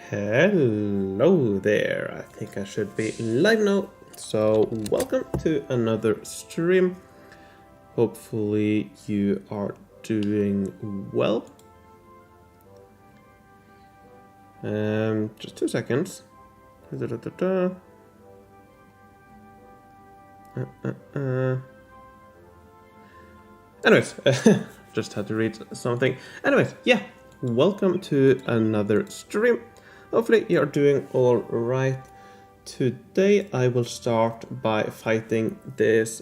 Hello there, I think I should be live now. So welcome to another stream. Hopefully you are doing well. Just 2 seconds. Anyways, just had to read something. Anyways, yeah, welcome to another stream. Hopefully you're doing all right. Today I will start by fighting this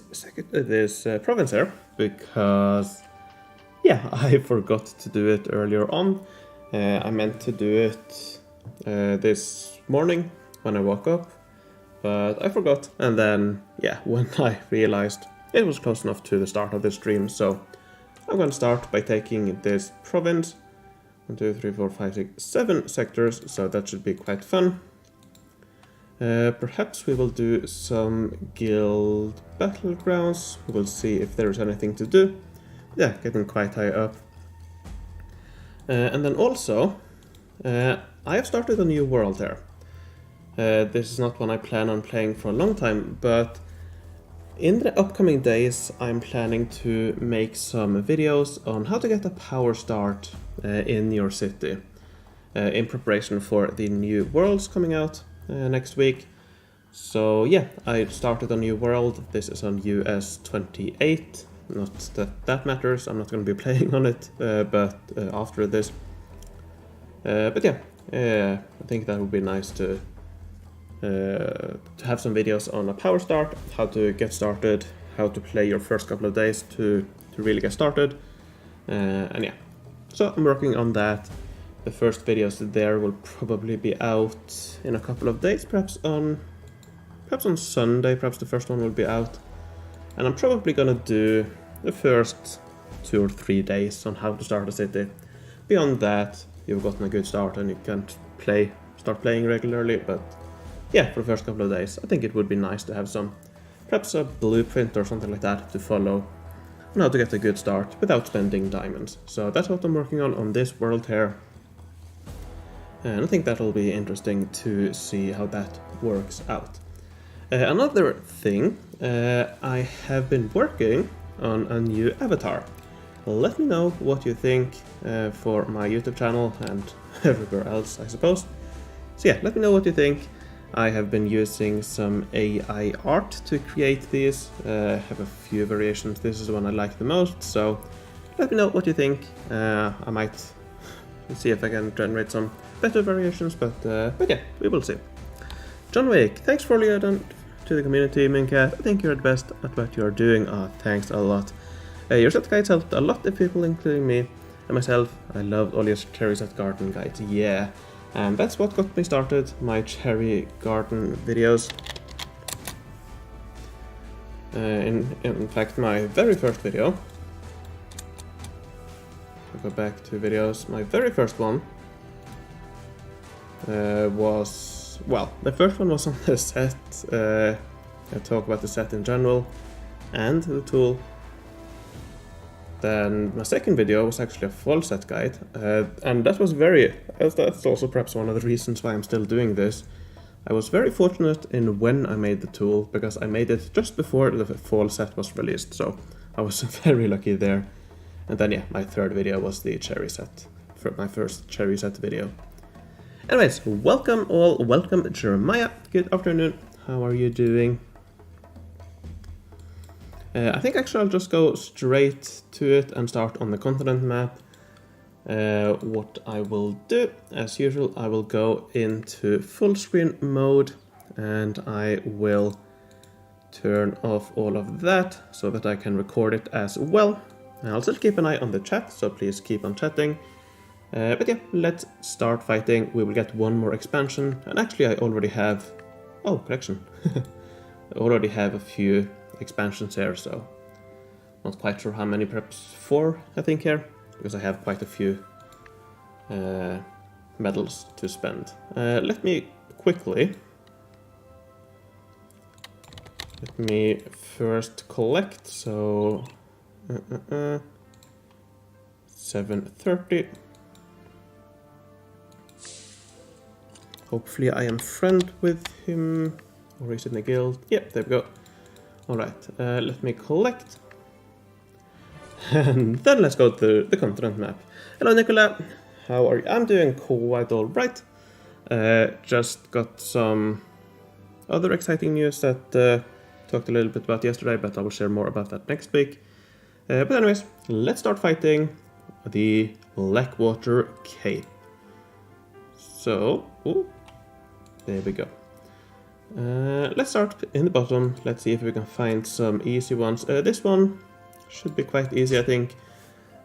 province here because, yeah, I forgot to do it earlier on. I meant to do it this morning when I woke up, but I forgot. And then, yeah, when I realized it was close enough to the start of the stream, so I'm going to start by taking this province. 1, 2, 3, 4, 5, 6, 7 sectors, so that should be quite fun. Perhaps we will do some guild battlegrounds. We'll see if there's anything to do. Yeah, getting quite high up. And then also, I have started a new world here. This is not one I plan on playing for a long time, but in the upcoming days I'm planning to make some videos on how to get a power start in your city in preparation for the new worlds coming out next week. So yeah, I started a new world. This is on US 28. Not that that matters, I'm not going to be playing on it, but after this. But yeah, I think that would be nice to have some videos on a power start, how to get started, how to play your first couple of days to really get started, and yeah. So I'm working on that. The first videos there will probably be out in a couple of days, perhaps on Sunday, perhaps the first one will be out. And I'm probably gonna do the first 2 or 3 days on how to start a city. Beyond that, you've gotten a good start and you can start playing regularly, but yeah, for the first couple of days, I think it would be nice to have perhaps a blueprint or something like that to follow on how to get a good start without spending diamonds. So that's what I'm working on this world here. And I think that'll be interesting to see how that works out. Another thing, I have been working on a new avatar. Let me know what you think for my YouTube channel and everywhere else, I suppose. So yeah, let me know what you think. I have been using some AI art to create these. I have a few variations. This is the one I like the most, so let me know what you think. I might see if I can generate some better variations, but yeah, we will see. John Wick, thanks for listening to the community, MooingCat. I think you're the best at what you're doing. Thanks a lot. Your set guides helped a lot of people, including me and myself. I loved all your cherry set garden guides. Yeah. And that's what got me started, my cherry garden videos. In fact, my very first video, I'll go back to videos, my very first one was, well, the first one was on the set. I talk about the set in general and the tool. Then my second video was actually a full set guide, and that's also perhaps one of the reasons why I'm still doing this. I was very fortunate in when I made the tool, because I made it just before the fall set was released, so I was very lucky there. And then yeah, my third video was the cherry set, for my first cherry set video. Anyways, welcome all, welcome Jeremiah, good afternoon, how are you doing? I think actually I'll just go straight to it and start on the continent map. What I will do, as usual, I will go into full screen mode and I will turn off all of that so that I can record it as well. I'll still keep an eye on the chat, so please keep on chatting. But yeah, let's start fighting. We will get one more expansion, and actually I already have... Oh, correction. I already have a few expansions here, so not quite sure how many, perhaps 4 I think here, because I have quite a few medals to spend. Let me first collect, so 730. Hopefully I am friend with him. Or is it in a guild? Yep, there we go. Alright, let me collect. And then let's go to the continent map. Hello Nicola, how are you? I'm doing quite alright. Just got some other exciting news that talked a little bit about yesterday, but I will share more about that next week. But anyways, let's start fighting the Blackwater Cape. So, ooh, there we go. Let's start in the bottom. Let's see if we can find some easy ones. This one should be quite easy, I think.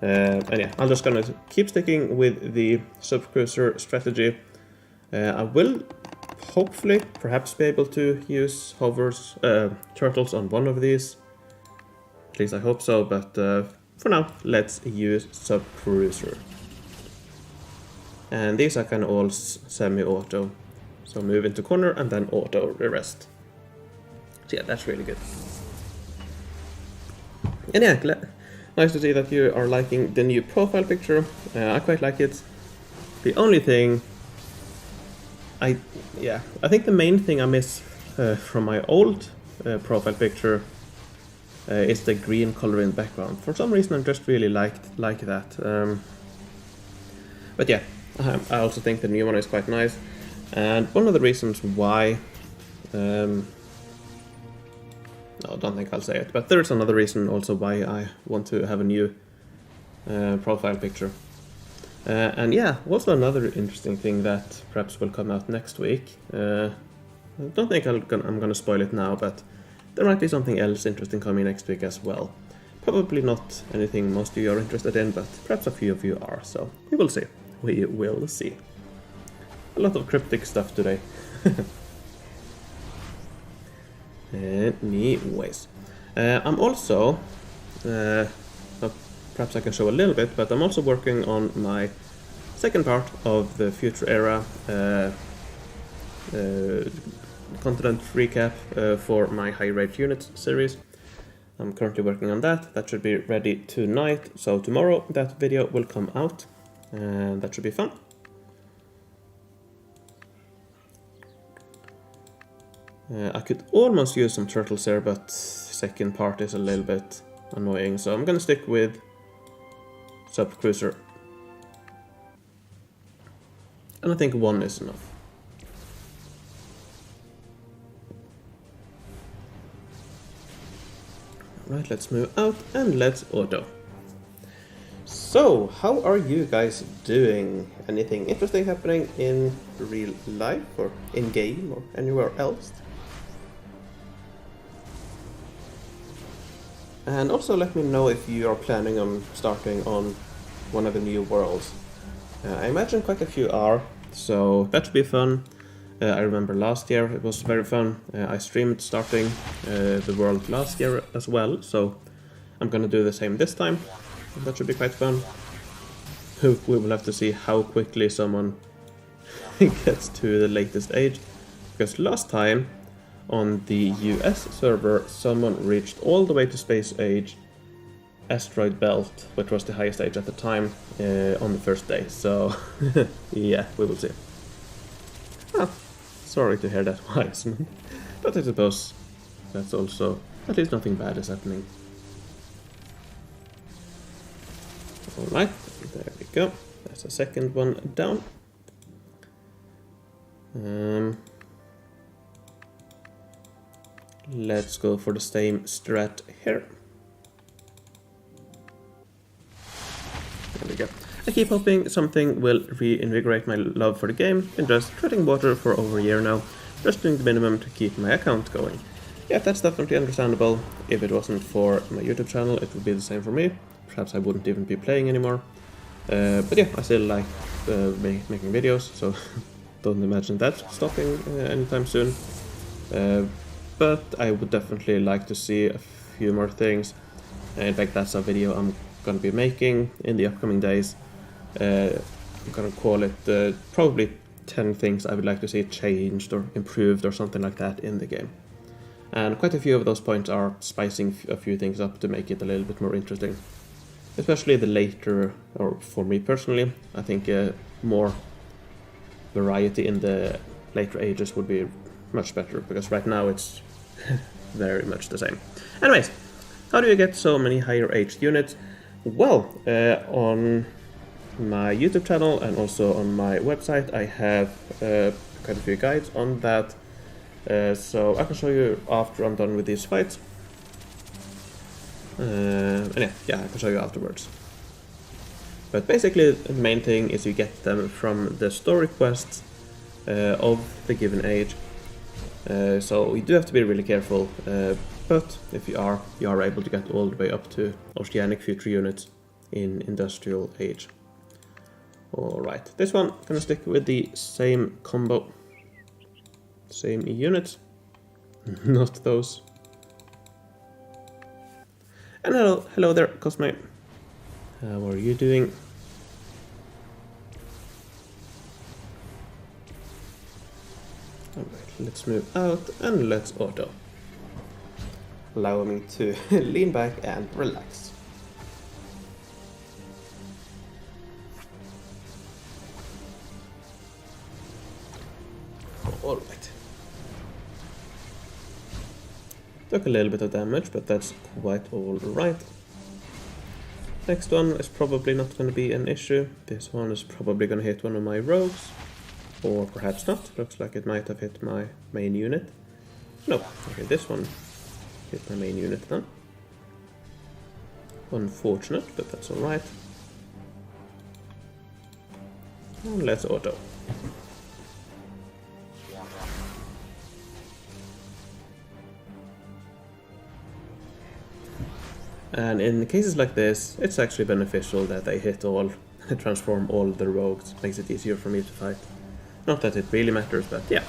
And yeah, I'm just gonna keep sticking with the subcruiser strategy. I will hopefully perhaps be able to use hovers, turtles on one of these. At least I hope so, but for now, let's use subcruiser. And these are kind of all semi-auto. So move into corner and then auto the rest. So yeah, that's really good. And yeah, nice to see that you are liking the new profile picture. I quite like it. The only thing I think the main thing I miss from my old profile picture is the green color in the background. For some reason I just really like that. But yeah, I also think the new one is quite nice. And one of the reasons why, no, I don't think I'll say it, but there's another reason also why I want to have a new profile picture. And yeah, also another interesting thing that perhaps will come out next week. I don't think I'm gonna spoil it now, but there might be something else interesting coming next week as well. Probably not anything most of you are interested in, but perhaps a few of you are, so we will see. We will see. A lot of cryptic stuff today. Anyways, I'm also, perhaps I can show a little bit, but I'm also working on my second part of the Future Era continent recap for my High Rate Units series. I'm currently working on that. That should be ready tonight, so tomorrow that video will come out, and that should be fun. I could almost use some turtles here, but second part is a little bit annoying, so I'm gonna stick with subcruiser. And I think one is enough. Right, let's move out and let's auto. So, how are you guys doing? Anything interesting happening in real life or in game or anywhere else? And also let me know if you are planning on starting on one of the new worlds. I imagine quite a few are, so that should be fun. I remember last year it was very fun. I streamed starting the world last year as well, so I'm gonna do the same this time. That should be quite fun. We will have to see how quickly someone gets to the latest age, because last time on the US server someone reached all the way to space age asteroid belt, which was the highest age at the time, on the first day, so yeah, we will see. Oh, sorry to hear that, Wiseman, but I suppose that's also, at least nothing bad is happening. Alright, there we go, that's a second one down. Let's go for the same strat here. There we go. I keep hoping something will reinvigorate my love for the game. Been just treading water for over a year now, just doing the minimum to keep my account going. Yeah, that's definitely understandable. If it wasn't for my YouTube channel, it would be the same for me. Perhaps I wouldn't even be playing anymore. But yeah, I still like making videos, so don't imagine that stopping anytime soon. But I would definitely like to see a few more things. In fact, that's a video I'm going to be making in the upcoming days. I'm going to call it probably 10 things I would like to see changed or improved or something like that in the game. And quite a few of those points are spicing a few things up to make it a little bit more interesting. Especially the later, or for me personally, I think more variety in the later ages would be much better, because right now it's very much the same. Anyways, how do you get so many higher aged units? Well, on my YouTube channel and also on my website I have quite a few guides on that, so I can show you after I'm done with these fights. And yeah, I can show you afterwards. But basically the main thing is you get them from the story quests of the given age. So you do have to be really careful, but if you are able to get all the way up to Oceanic future units in Industrial Age. Alright, this one gonna stick with the same combo, same units, not those. And hello there, Cosme. How are you doing? Alright, let's move out and let's auto. Allow me to lean back and relax. Alright. Took a little bit of damage, but that's quite alright. Next one is probably not going to be an issue. This one is probably going to hit one of my rogues. Or perhaps not. Looks like it might have hit my main unit. No, okay, this one hit my main unit then. Unfortunate, but that's alright. And let's auto. And in cases like this, it's actually beneficial that I hit all, transform all the rogues. Makes it easier for me to fight. Not that it really matters, but yeah.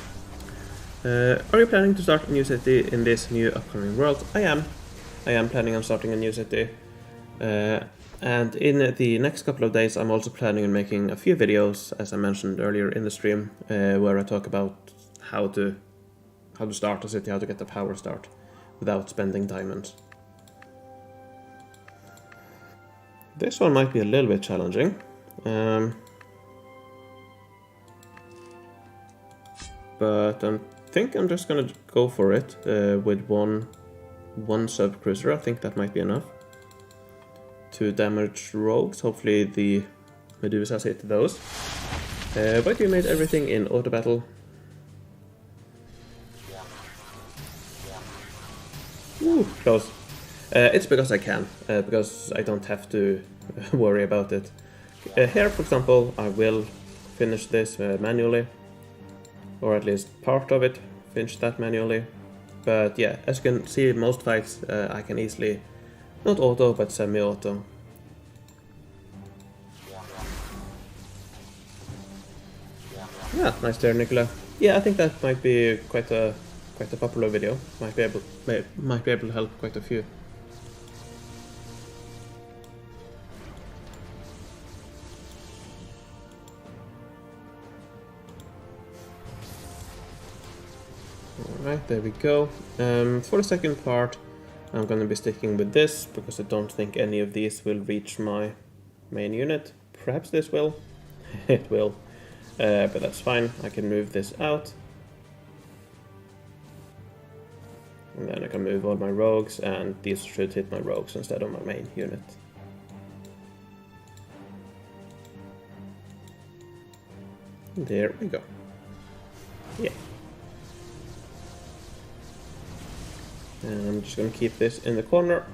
Are you planning to start a new city in this new upcoming world? I am. I am planning on starting a new city. And in the next couple of days, I'm also planning on making a few videos, as I mentioned earlier in the stream, where I talk about how to start a city, how to get the power start without spending diamonds. This one might be a little bit challenging. But I think I'm just gonna go for it with one sub-cruiser. I think that might be enough to damage rogues. Hopefully the Medusas hit those. But you made everything in auto battle. Ooh, close. It's because I can, because I don't have to worry about it. Here, for example, I will finish this manually, or at least part of it, finish that manually. But yeah, as you can see, most fights I can easily, not auto, but semi-auto. Yeah, nice there, Nicola. Yeah, I think that might be quite a popular video. Might be able to help quite a few. Alright, there we go. For the second part, I'm gonna be sticking with this, because I don't think any of these will reach my main unit. Perhaps this will. It will. But that's fine, I can move this out. And then I can move all my rogues, and these should hit my rogues instead of my main unit. There we go. Yeah. And I'm just going to keep this in the corner.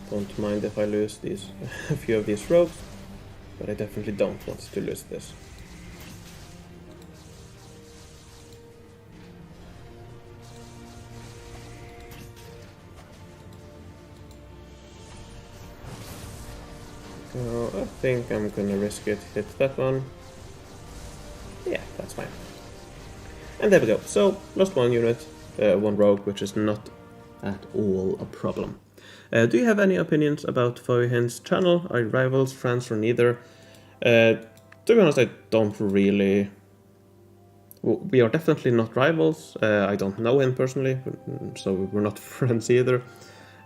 Don't mind if I lose these a few of these rogues, but I definitely don't want to lose this. So I think I'm gonna risk it, hit that one. Yeah, that's fine. And there we go. So, lost one unit, one rogue, which is not at all a problem. Do you have any opinions about FoE's channel? Are you rivals, friends, or neither? To be honest, I don't really... We are definitely not rivals. I don't know him personally, so we're not friends either.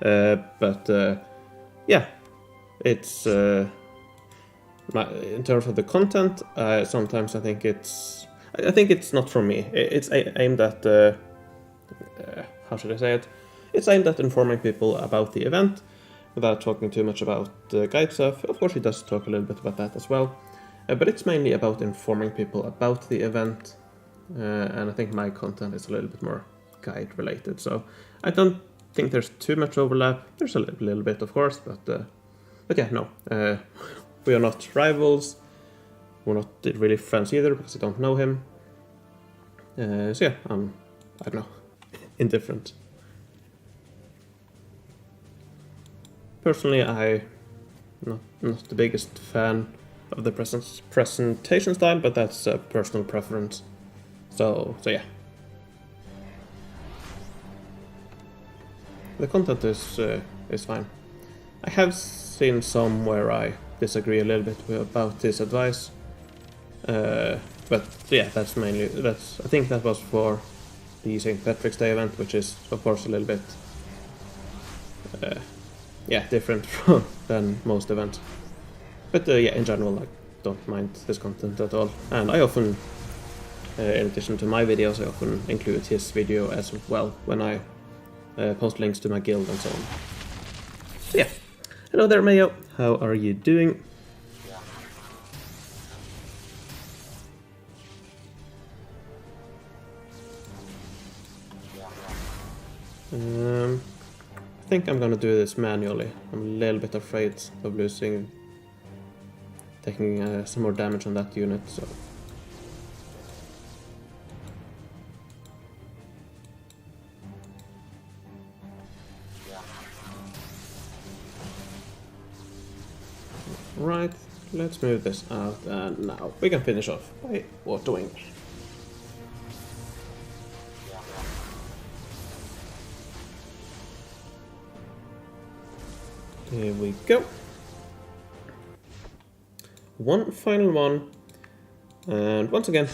Yeah, it's... in terms of the content, sometimes I think it's... I think it's not for me. It's aimed at how should I say it? It's aimed at informing people about the event without talking too much about guide stuff. Of course, he does talk a little bit about that as well, but it's mainly about informing people about the event, and I think my content is a little bit more guide related. So I don't think there's too much overlap. There's a little bit, of course, but yeah, no, we are not rivals. We're not really friends either because I don't know him. So yeah, I don't know, indifferent. Personally, I'm not the biggest fan of the presentation style, but that's a personal preference. So yeah. The content is fine. I have seen some where I disagree a little bit about this advice, but yeah, that's I think that was for the St. Patrick's Day event, which is of course a little bit different than most events. But yeah, in general, I don't mind this content at all, and I often, in addition to my videos, I often include his video as well when I post links to my guild and so on. So yeah, hello there Mayo, how are you doing? I think I'm gonna do this manually. I'm a little bit afraid of taking some more damage on that unit, so. Right, let's move this out, and now we can finish off by autoing. Here we go. One final one, and once again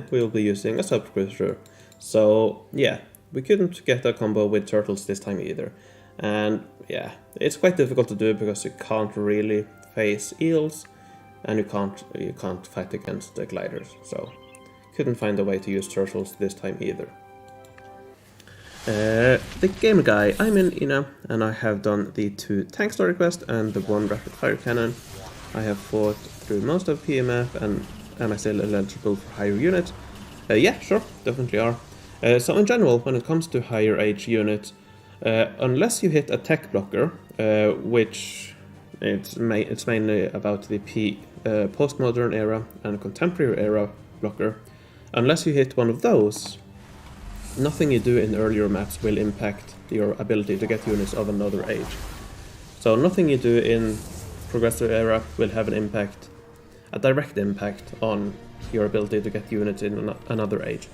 we'll be using a subcruiser. So yeah, we couldn't get a combo with turtles this time either, and yeah, it's quite difficult to do because you can't really face eels, and you can't fight against the gliders. So couldn't find a way to use turtles this time either. The gamer guy, I'm in Ina, and I have done the 2 tank story quest and the 1 rapid fire cannon. I have fought through most of PMF, and am I still eligible for higher units? Yeah, sure, definitely are. So in general, when it comes to higher age units, unless you hit a tech blocker, which it's mainly about the postmodern era and contemporary era blocker, unless you hit one of those, nothing you do in earlier maps will impact your ability to get units of another age. So nothing you do in progressive era will have a direct impact on your ability to get units in another age.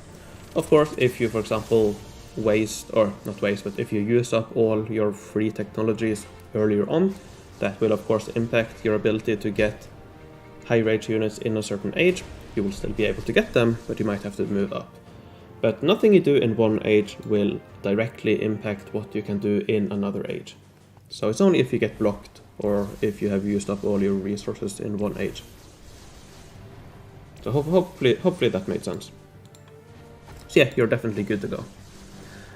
Of course, if you, for example, if you use up all your free technologies earlier on, that will of course impact your ability to get higher age units in a certain age. You will still be able to get them, but you might have to move up. But nothing you do in one age will directly impact what you can do in another age. So it's only if you get blocked or if you have used up all your resources in one age. So hopefully that made sense. So yeah, you're definitely good to go.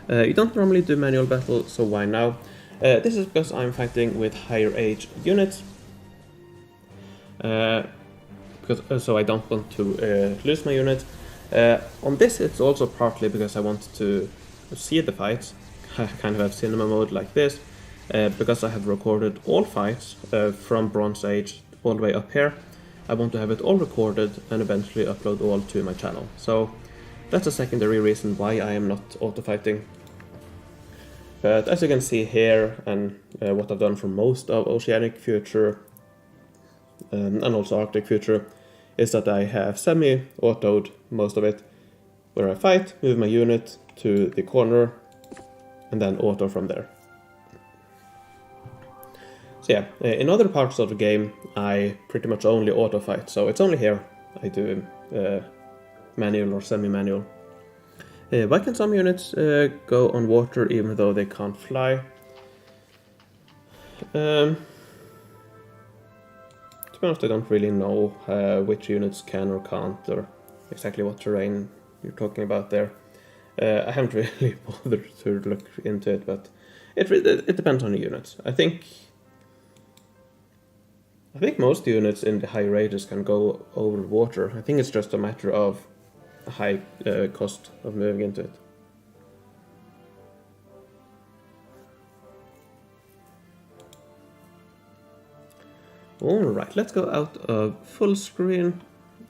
You don't normally do manual battle, so why now? This is because I'm fighting with higher age units. So I don't want to lose my unit. On this, it's also partly because I want to see the fights. I kind of have cinema mode like this, because I have recorded all fights from Bronze Age all the way up here. I want to have it all recorded and eventually upload all to my channel. So that's a secondary reason why I am not auto-fighting. But as you can see here, and what I've done for most of Oceanic Future and also Arctic Future, is that I have semi-autoed most of it, where I fight, move my unit to the corner, and then auto from there. So yeah, in other parts of the game, I pretty much only auto-fight, so it's only here I do manual or semi-manual. Why can some units go on water even though they can't fly? To be honest, I don't really know which units can or can't, or exactly what terrain you're talking about there. I haven't really bothered to look into it, but it depends on the units. I think most units in the high ranges can go over water. I think it's just a matter of a high cost of moving into it. Alright, let's go out of full screen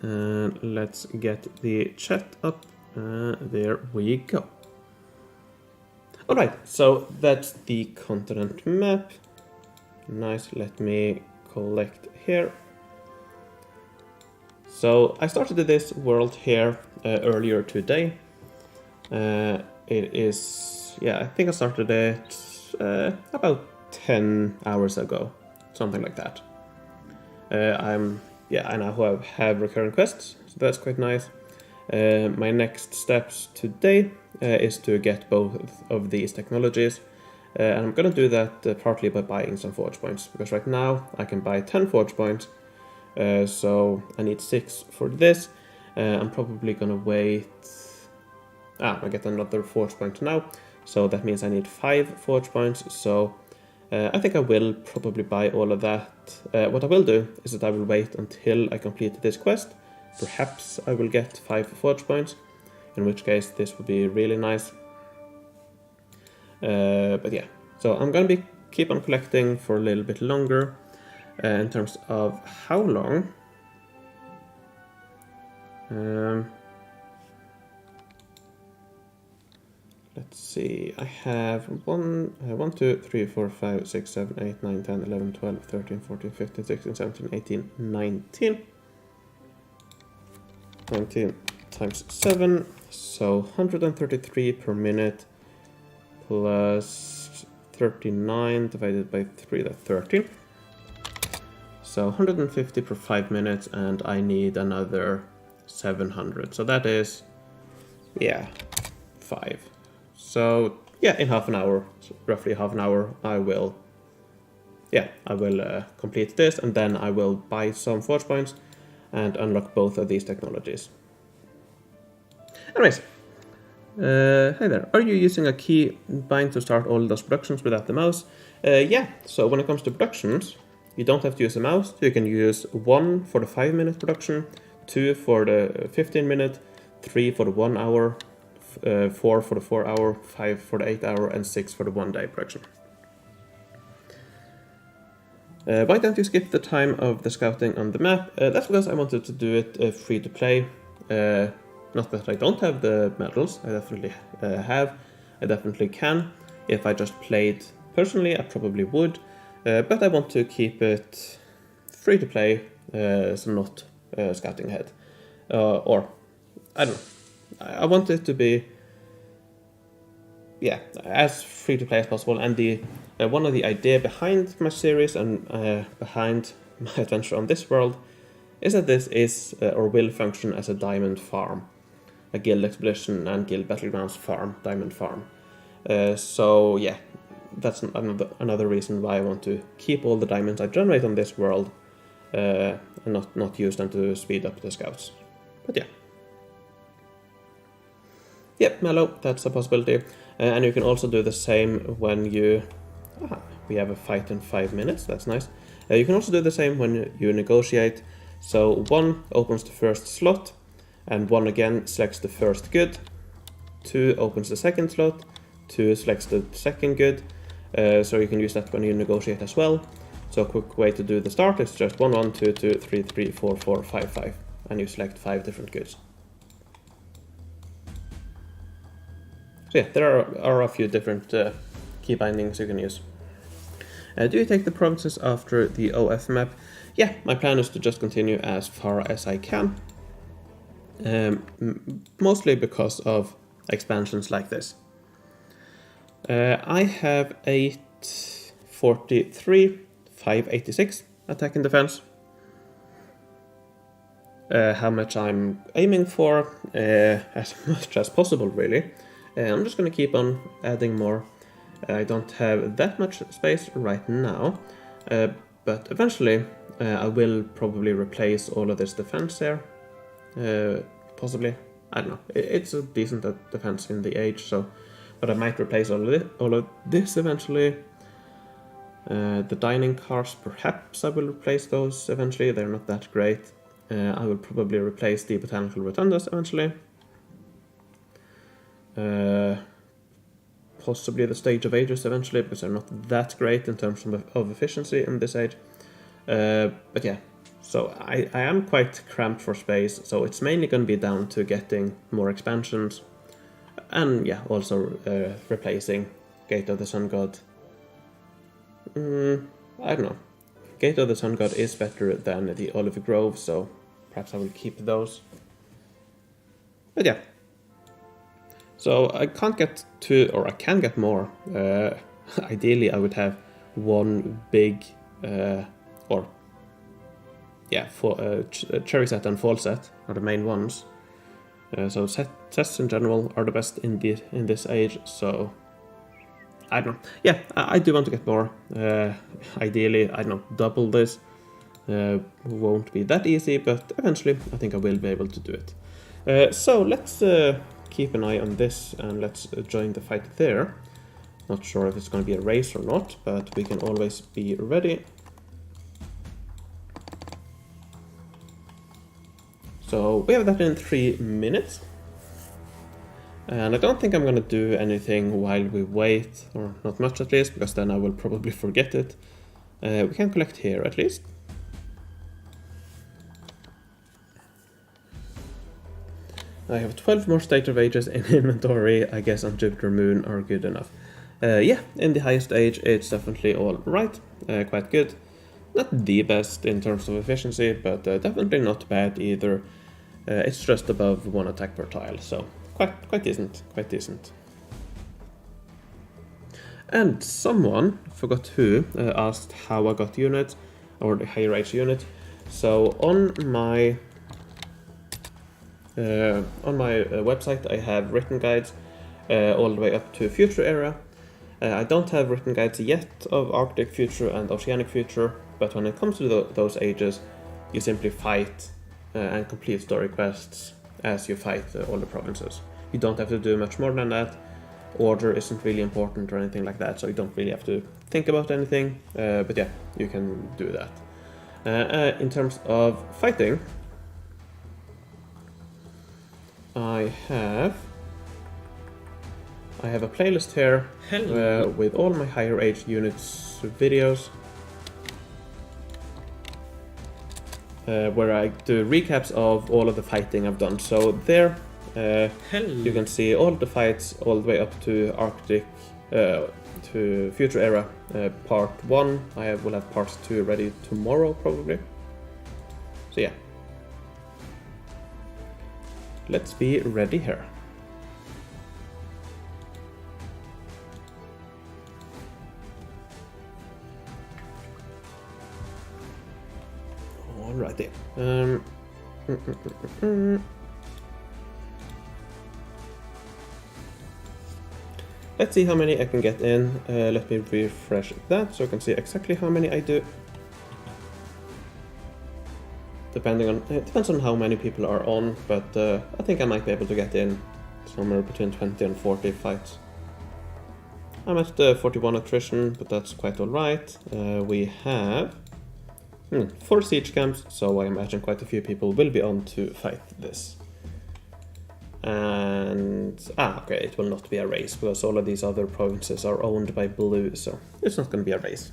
and let's get the chat up. There we go. Alright, so that's the continent map. Nice, let me collect here. So I started this world here earlier today. It is, yeah, I think I started it about 10 hours ago, something like that. I now have recurring quests, so that's quite nice. My next steps today is to get both of these technologies, and I'm gonna do that partly by buying some forge points, because right now I can buy 10 forge points, so I need 6 for this. I'm probably gonna wait. I get another forge point now, so that means I need 5 forge points, so I think I will probably buy all of that. What I will do is that I will wait until I complete this quest. Perhaps I will get 5 forge points, in which case this would be really nice. But yeah, so I'm gonna keep on collecting for a little bit longer. In terms of how long, let's see, I have 1, 2, 3, 4, 5, 6, 7, 8, 9, 10, 11, 12, 13, 14, 15, 16, 17, 18, 19. 19 times 7, so 133 per minute plus 39 divided by 3, that's 13. So 150 per 5 minutes, and I need another 700. So that is, yeah, 5. So yeah, in half an hour, so roughly half an hour, I will complete this, and then I will buy some forge points and unlock both of these technologies. Anyways, hi there. Are you using a key bind to start all those productions without the mouse? Yeah, so when it comes to productions, you don't have to use a mouse. You can use 1 for the 5-minute production, 2 for the 15-minute, 3 for the 1 hour, 4 for the 4 hour, 5 for the 8 hour, and 6 for the 1 day production. Why don't you skip the time of the scouting on the map? That's because I wanted to do it free to play. Not that I don't have the medals, I definitely have. I definitely can. If I just played personally, I probably would. But I want to keep it free to play, so not scouting ahead. Or, I don't know. I want it to be, yeah, as free to play as possible. And the one of the idea behind my series and behind my adventure on this world is that this is or will function as a diamond farm, a guild expedition and guild battlegrounds farm, diamond farm. So yeah, that's another reason why I want to keep all the diamonds I generate on this world and not use them to speed up the scouts. But yeah. Yep, Mellow, that's a possibility. And you can also do the same when you... we have a fight in 5 minutes, that's nice. You can also do the same when you negotiate. So 1 opens the first slot, and 1 again selects the first good. 2 opens the second slot, 2 selects the second good. So you can use that when you negotiate as well. So a quick way to do the start is just 1, 1, 2, 2, 3, 3, 4, 4, 5, 5. And you select 5 different goods. So yeah, there are a few different key bindings you can use. Do you take the provinces after the OF map? Yeah, my plan is to just continue as far as I can. Mostly because of expansions like this. I have 843, 586 attack and defense. How much I'm aiming for, as much as possible really. I'm just going to keep on adding more. I don't have that much space right now, but eventually I will probably replace all of this defense here, possibly. I don't know. It's a decent defense in the age, so... But I might replace all of this eventually. The dining cars, perhaps I will replace those eventually. They're not that great. I will probably replace the botanical rotundas eventually. Possibly the Stage of Ages eventually, because they're not that great in terms of efficiency in this age. But yeah, so I am quite cramped for space, so it's mainly going to be down to getting more expansions. And yeah, also replacing Gate of the Sun God. I don't know. Gate of the Sun God is better than the Olive Grove, so perhaps I will keep those. But yeah. So I can't get to, or I can get more. Ideally, I would have one big, cherry set and fall set are the main ones. So sets in general are the best in this age. So I don't know. Yeah, I do want to get more. Ideally, I don't know, double this. Won't be that easy, but eventually I think I will be able to do it. So let's keep an eye on this and let's join the fight there. Not sure if it's going to be a race or not, but we can always be ready. So we have that in 3 minutes. And I don't think I'm going to do anything while we wait, or not much at least, because then I will probably forget it. We can collect here at least. I have 12 more State of Ages in inventory. I guess on Jupiter Moon are good enough. Yeah, in the highest age it's definitely all right, quite good. Not the best in terms of efficiency, but definitely not bad either. It's just above 1 attack per tile, so quite decent, quite decent. And someone, forgot who, asked how I got units, or the higher age unit. So on my website I have written guides all the way up to Future Era. I don't have written guides yet of Arctic Future and Oceanic Future, but when it comes to those ages, you simply fight and complete story quests as you fight all the provinces. You don't have to do much more than that. Order isn't really important or anything like that, so you don't really have to think about anything, but yeah, you can do that. In terms of fighting, I have a playlist here with all my higher age units videos, where I do recaps of all of the fighting I've done. So there you can see all the fights all the way up to Arctic, to Future Era part 1. I will have part 2 ready tomorrow probably. So yeah, let's be ready here. Alrighty. Let's see how many I can get in. Let me refresh that so I can see exactly how many I do. It depends on how many people are on, but I think I might be able to get in somewhere between 20 and 40 fights. I'm at 41 attrition, but that's quite alright. We have 4 siege camps, so I imagine quite a few people will be on to fight this. And okay, it will not be a race because all of these other provinces are owned by blue, so it's not going to be a race.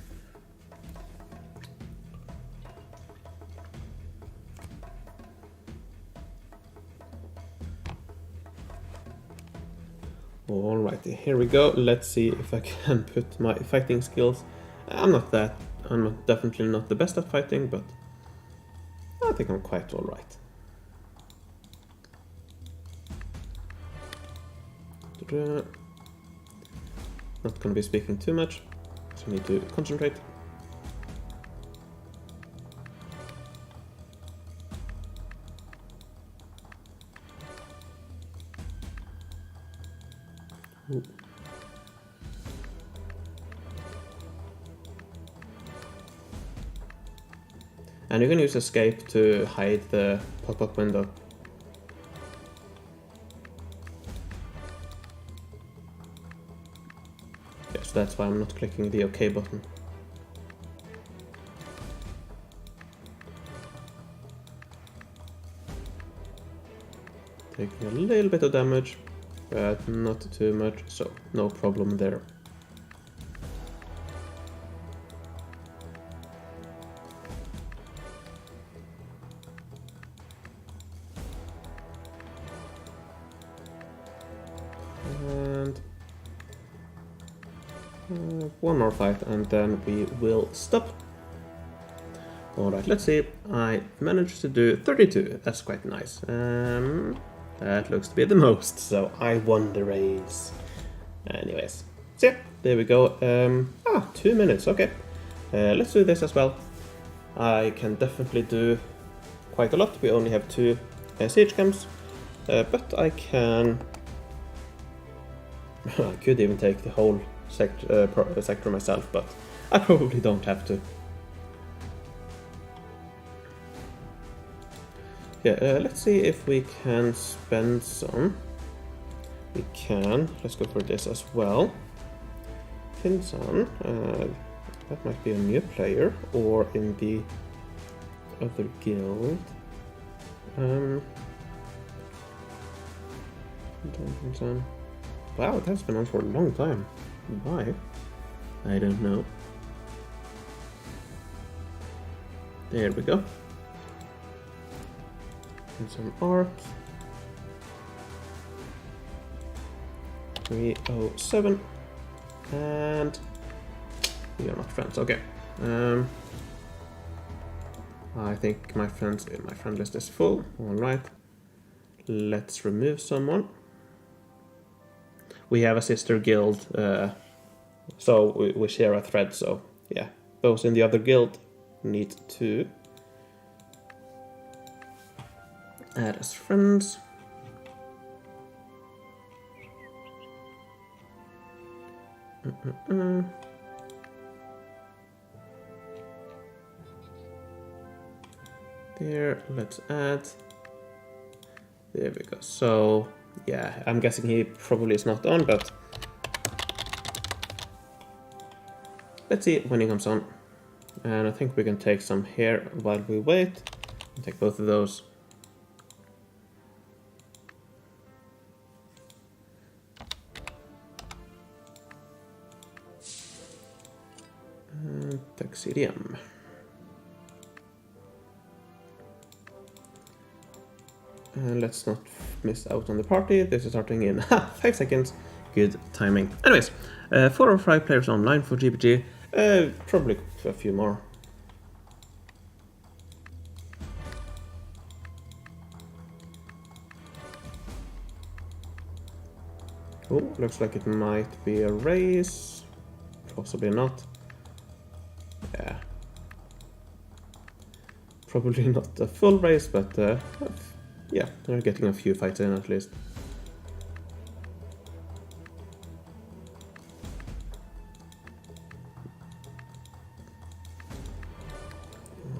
Alrighty, here we go. Let's see if I can put my fighting skills. I'm definitely not the best at fighting, but I think I'm quite alright. Not gonna be speaking too much, so I need to concentrate. Ooh. And you can use escape to hide the pop-up window. so that's why I'm not clicking the OK button. Taking a little bit of damage, but not too much, so no problem there. And one more fight, and then we will stop. Alright, let's see. I managed to do 32. That's quite nice. That looks to be the most, so I won the race. Anyways, so yeah, there we go. 2 minutes, okay. Let's do this as well. I can definitely do quite a lot. We only have 2 siege camps, but I can... I could even take the whole sector myself, but I probably don't have to. Yeah, let's see if we can spend some. We can. Let's go for this as well. Finson. That might be a new player, or in the other guild. Wow, that's been on for a long time. Why? I don't know. There we go. And some arc. 307. And we are not friends. Okay. I think my friend list is full. All right. Let's remove someone. We have a sister guild, so we share a thread. So yeah, those in the other guild need to add as friends. There, let's add. There we go. So yeah, I'm guessing he probably is not on, but let's see when he comes on. And I think we can take some here while we wait. I'll take both of those. Take CDM. And let's not miss out on the party. This is starting in 5 seconds. Good timing. Anyways, 4 or 5 players online for GPG. Probably a few more. Oh, looks like it might be a race. Possibly not. Yeah. Probably not a full race, but yeah, they're getting a few fights in at least.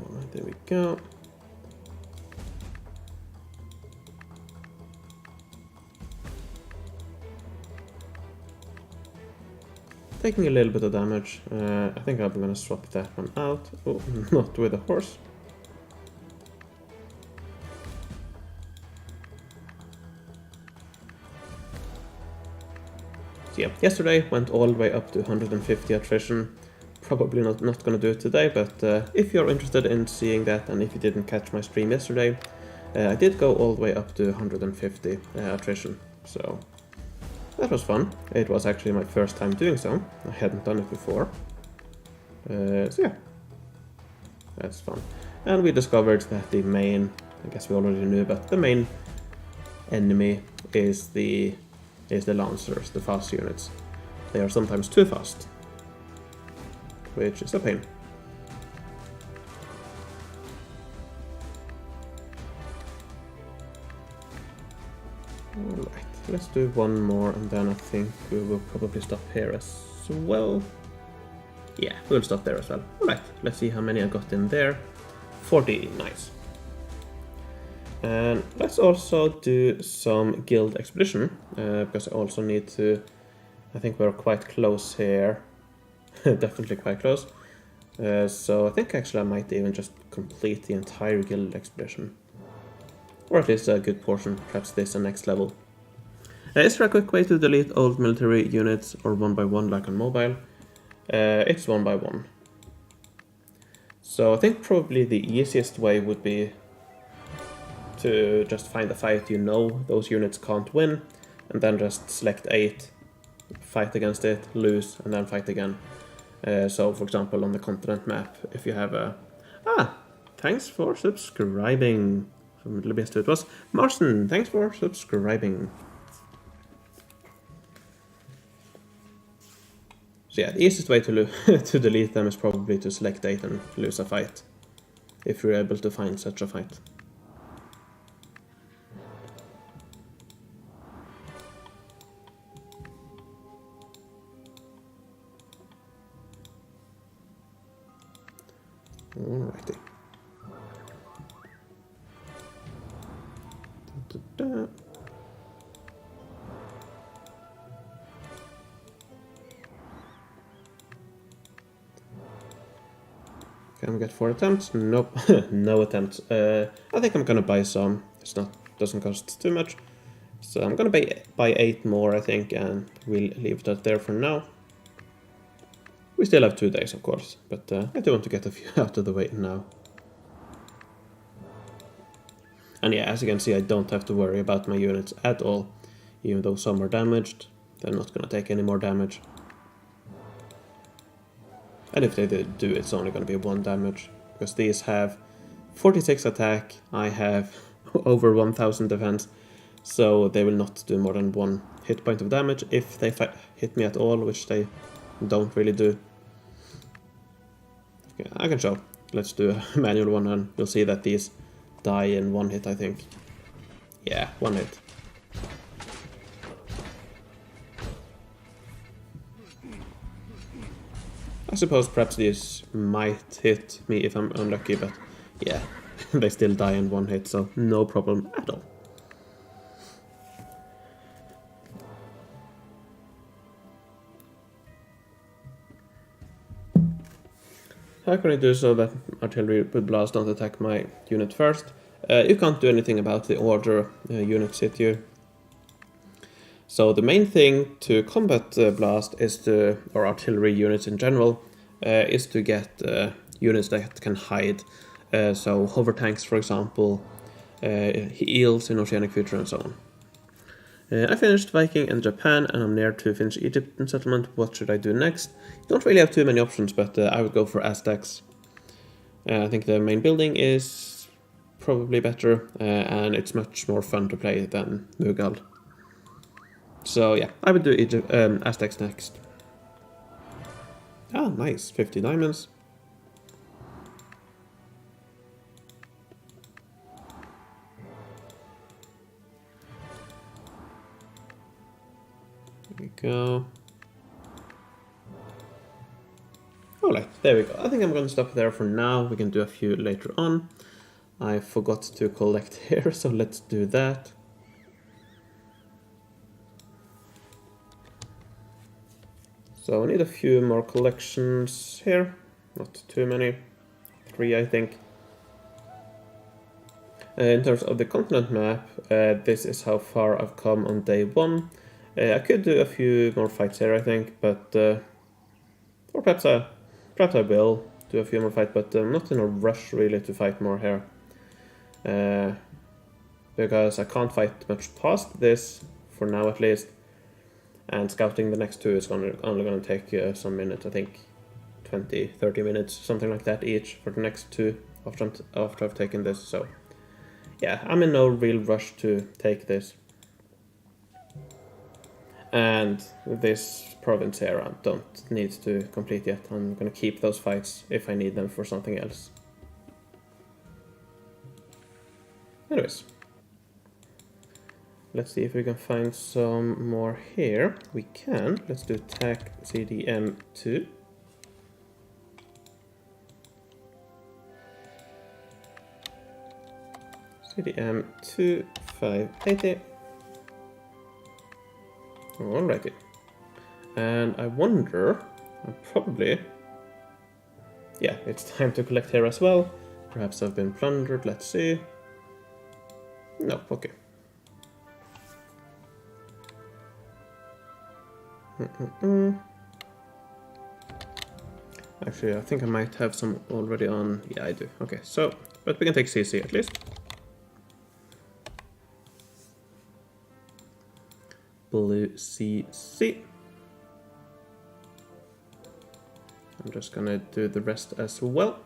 Alright, there we go. Taking a little bit of damage. I think I'm gonna swap that one out. Oh, not with a horse. So yeah, yesterday went all the way up to 150 attrition. Probably not gonna do it today, but if you're interested in seeing that, and if you didn't catch my stream yesterday, I did go all the way up to 150 attrition, so that was fun. It was actually my first time doing so. I hadn't done it before. So yeah, that's fun. And we discovered that the main, I guess we already knew, but the main enemy is the Lancers, the fast units. They are sometimes too fast, which is a pain. Alright, let's do one more, and then I think we will probably stop here as well. Yeah, we'll stop there as well. Alright, let's see how many I got in there. 40, nice. And let's also do some guild expedition, because I also need to, I think we're quite close here. definitely quite close. So I think actually I might even just complete the entire guild expedition. Or at least a good portion, perhaps this and next level. Is there a quick way to delete old military units or one by one like on mobile? It's one by one. So I think probably the easiest way would be to just find a fight you know those units can't win, and then just select 8, fight against it, lose, and then fight again. So for example on the continent map, if you have a... thanks for subscribing. From Middle Beast it was Marson, thanks for subscribing. So yeah, the easiest way to, to delete them is probably to select 8 and lose a fight, if you're able to find such a fight. Alrighty. Can we get 4 attempts? Nope, no attempts. I think I'm gonna buy some. It's not, doesn't cost too much. So I'm gonna buy 8 more, I think, and we'll leave that there for now. We still have 2 days, of course, but I do want to get a few out of the way now. And yeah, as you can see, I don't have to worry about my units at all. Even though some are damaged, they're not gonna take any more damage. And if they do, it's only gonna be 1 damage, because these have 46 attack, I have over 1000 defense, so they will not do more than 1 hit point of damage if they hit me at all, which they don't really do. Okay, I can show. Let's do a manual one and you'll see that these die in 1 hit, I think. Yeah, 1 hit. I suppose perhaps these might hit me if I'm unlucky, but yeah, they still die in 1 hit, so no problem at all. How can I do so that artillery with blast don't attack my unit first? You can't do anything about the order units hit you. So the main thing to combat blast is to, or artillery units in general, is to get units that can hide. So hover tanks, for example, eels in Oceanic Future and so on. I finished Viking and Japan, and I'm near to finish Egypt and settlement. What should I do next? You don't really have too many options, but I would go for Aztecs. I think the main building is probably better, and it's much more fun to play than Mughal. So yeah, I would do Egypt, Aztecs next. Ah, nice, 50 diamonds. There we go. Alright, there we go. I think I'm going to stop there for now. We can do a few later on. I forgot to collect here, so let's do that. So I need a few more collections here. Not too many. 3, I think. In terms of the continent map, this is how far I've come on day 1. I could do a few more fights here, I think, but or perhaps I will do a few more fights, but I'm not in a rush really to fight more here, because I can't fight much past this for now at least, and scouting the next 2 is only going to take some minutes. I think 20-30 minutes, something like that each for the next 2 after I've taken this. So yeah, I'm in no real rush to take this. And this province here I don't need to complete yet. I'm gonna keep those fights if I need them for something else. Anyways, let's see if we can find some more here. We can. Let's do TAC CDM2. CDM2 580. Alrighty. And I wonder Probably. Yeah, it's time to collect here as well. Perhaps I've been plundered, let's see. No, okay. Actually, I think I might have some already on. Yeah, I do. Okay, so, but we can take CC at least. Blue CC. I'm just gonna do the rest as well.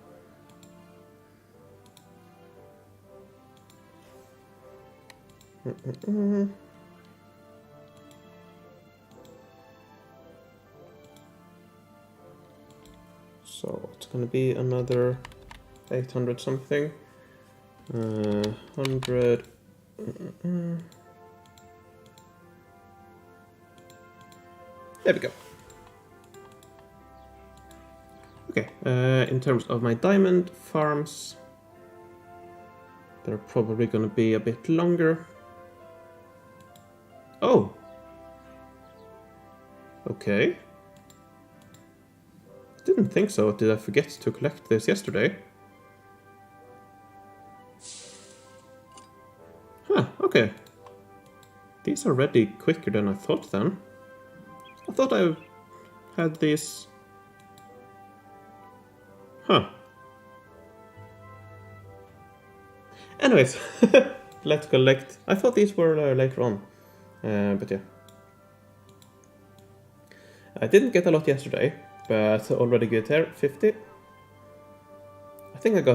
So it's gonna be another 800 something. 100. There we go. Okay, in terms of my diamond farms, they're probably gonna be a bit longer. Oh! Okay. Didn't think so. Did I forget to collect this yesterday? Huh, okay. These are ready quicker than I thought then. I thought I had these... Huh. Anyways, let's collect. I thought these were later on, but yeah. I didn't get a lot yesterday, but already good here. 50. I think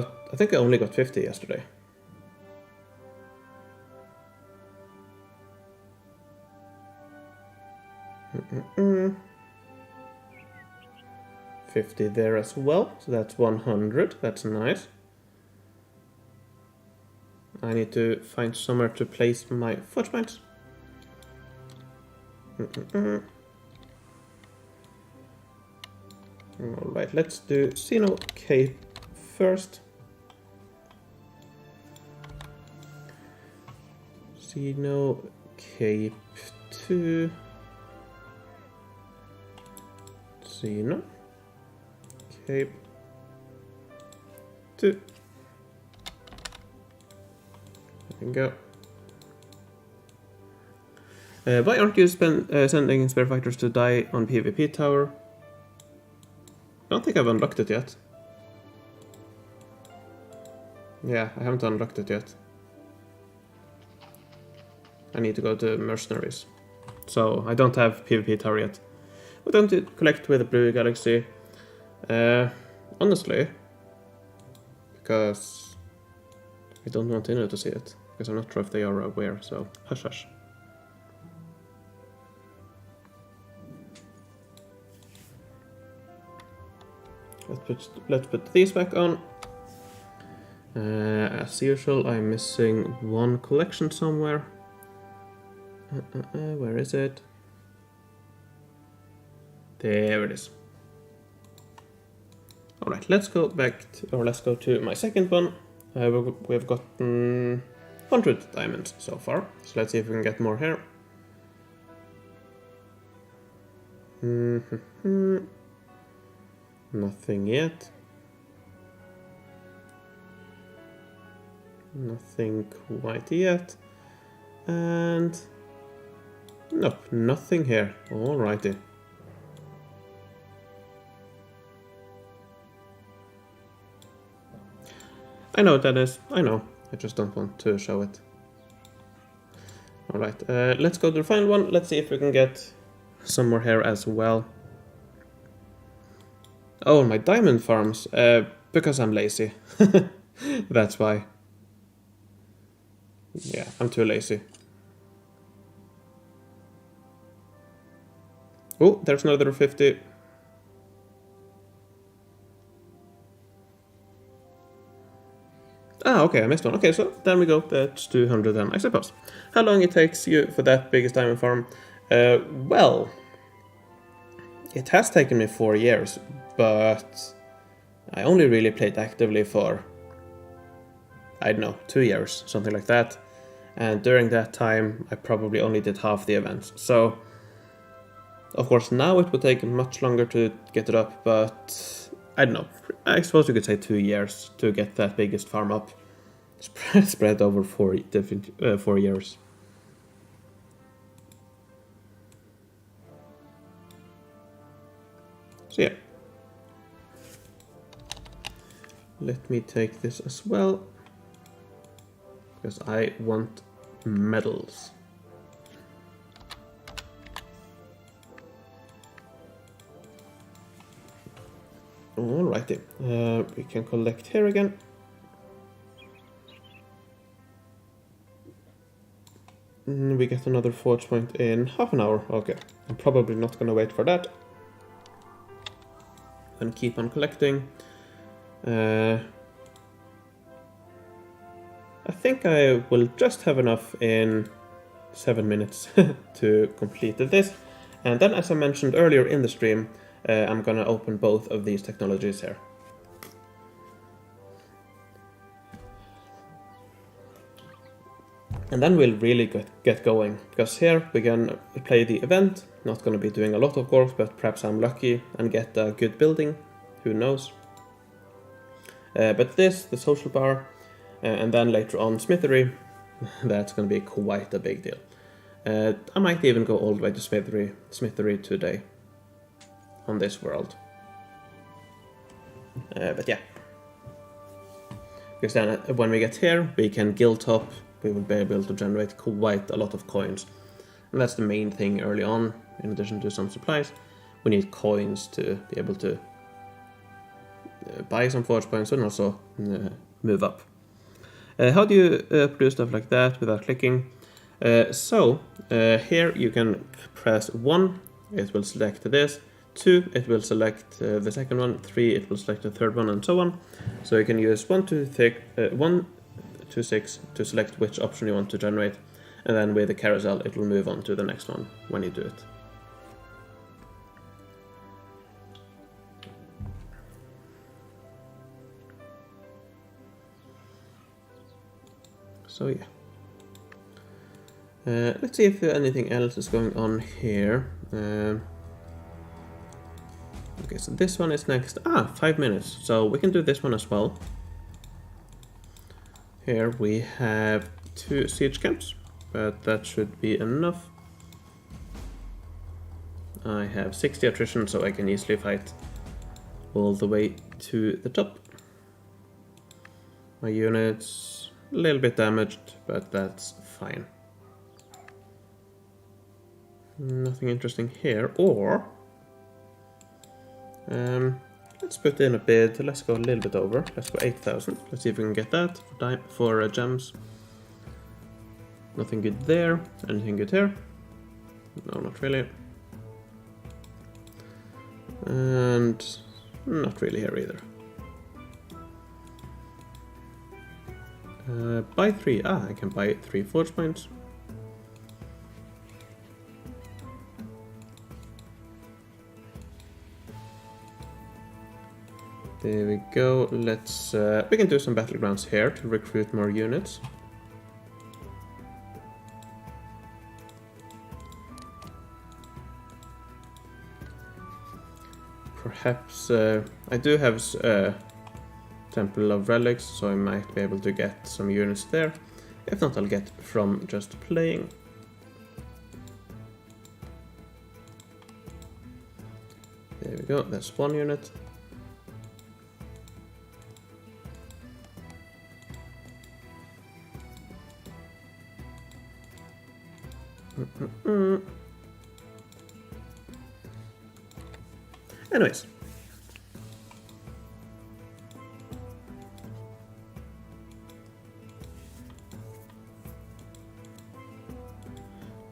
I only got 50 yesterday. Mm-mm-mm. 50 there as well, so that's 100. That's nice. I need to find somewhere to place my forge mines. Alright, let's do Xeno Cape first. Xeno Cape 2. Xeno Cape 2. There we go. Why aren't you sending spare fighters to die on PvP tower? I don't think I've unlocked it yet. Yeah, I haven't unlocked it yet. I need to go to mercenaries. So I don't have PvP tower yet. We're going to collect with the Blue Galaxy. Honestly, because I don't want Inno to see it. Because I'm not sure if they are aware, so hush hush. Let's put these back on. As usual, I'm missing one collection somewhere. Where is it? There it is. Alright, let's go back let's go to my second one. We've gotten 100 diamonds so far, so let's see if we can get more here. Nothing yet. Nothing quite yet. And nope, nothing here. Alrighty. I know what that is. I know. I just don't want to show it. Alright, let's go to the final one. Let's see if we can get some more here as well. Oh, my diamond farms. Because I'm lazy. That's why. Yeah, I'm too lazy. Oh, there's another 50. Ah, okay, I missed one. Okay, so then we go. That's 200 then, I suppose. How long it takes you for that biggest diamond farm? Well, it has taken me 4 years, but I only really played actively for, I don't know, 2 years, something like that. And during that time, I probably only did half the events. So Of course, now it would take much longer to get it up, but I don't know. I suppose you could say 2 years to get that biggest farm up, spread over 4 years. So yeah, let me take this as well, because I want medals. Alrighty, we can collect here again. We get another forge point in half an hour. Okay, I'm probably not gonna wait for that. And keep on collecting. I think I will just have enough in 7 minutes to complete this. And then, as I mentioned earlier in the stream, I'm gonna open both of these technologies here. And then we'll really get going, because here we can play the event. Not gonna be doing a lot, of course, but perhaps I'm lucky and get a good building. Who knows? But this, the social bar, and then later on smithery, that's gonna be quite a big deal. I might even go all the way to smithery today on this world. But yeah. Because then when we get here, we can guild top. We will be able to generate quite a lot of coins. And that's the main thing early on, in addition to some supplies. We need coins to be able to buy some forge points and also move up. How do you produce stuff like that without clicking? Here you can press 1, it will select this. 2, it will select the second one. 3, it will select the third one, and so on. So you can use 1 to 6 to select which option you want to generate, and then with the carousel it will move on to the next one when you do it. So yeah. Let's see if anything else is going on here. Okay, so this one is next. 5 minutes. So we can do this one as well. Here we have 2 siege camps, but that should be enough. I have 60 attrition, so I can easily fight all the way to the top. My units a little bit damaged, but that's fine. Nothing interesting here, or let's put in a bid. Let's go a little bit over. Let's go 8,000. Let's see if we can get that for gems. Nothing good there. Anything good here? No, not really. And not really here either. Buy 3. I can buy 3 forge points. There we go. Let's we can do some battlegrounds here to recruit more units. Perhaps I do have Temple of Relics, so I might be able to get some units there. If not, I'll get from just playing. There we go. That's 1 unit. Anyways.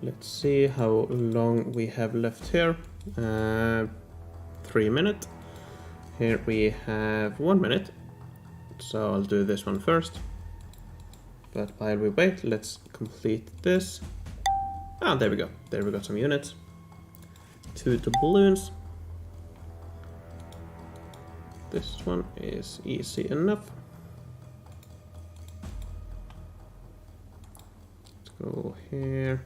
Let's see how long we have left here. 3 minutes. Here we have 1 minute. So I'll do this one first. But while we wait, let's complete this. There we go. There we got some units. 2 doubloons. This one is easy enough. Let's go here.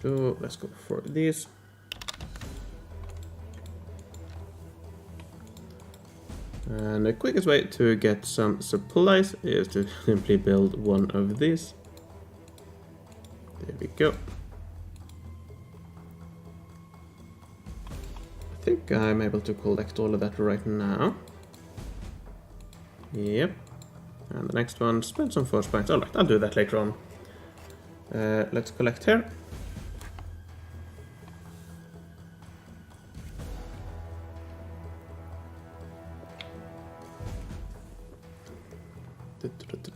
Let's go for these. And the quickest way to get some supplies is to simply build one of these. There we go. I think I'm able to collect all of that right now. Yep. And the next one, spend some force points. Alright, I'll do that later on. Let's collect here.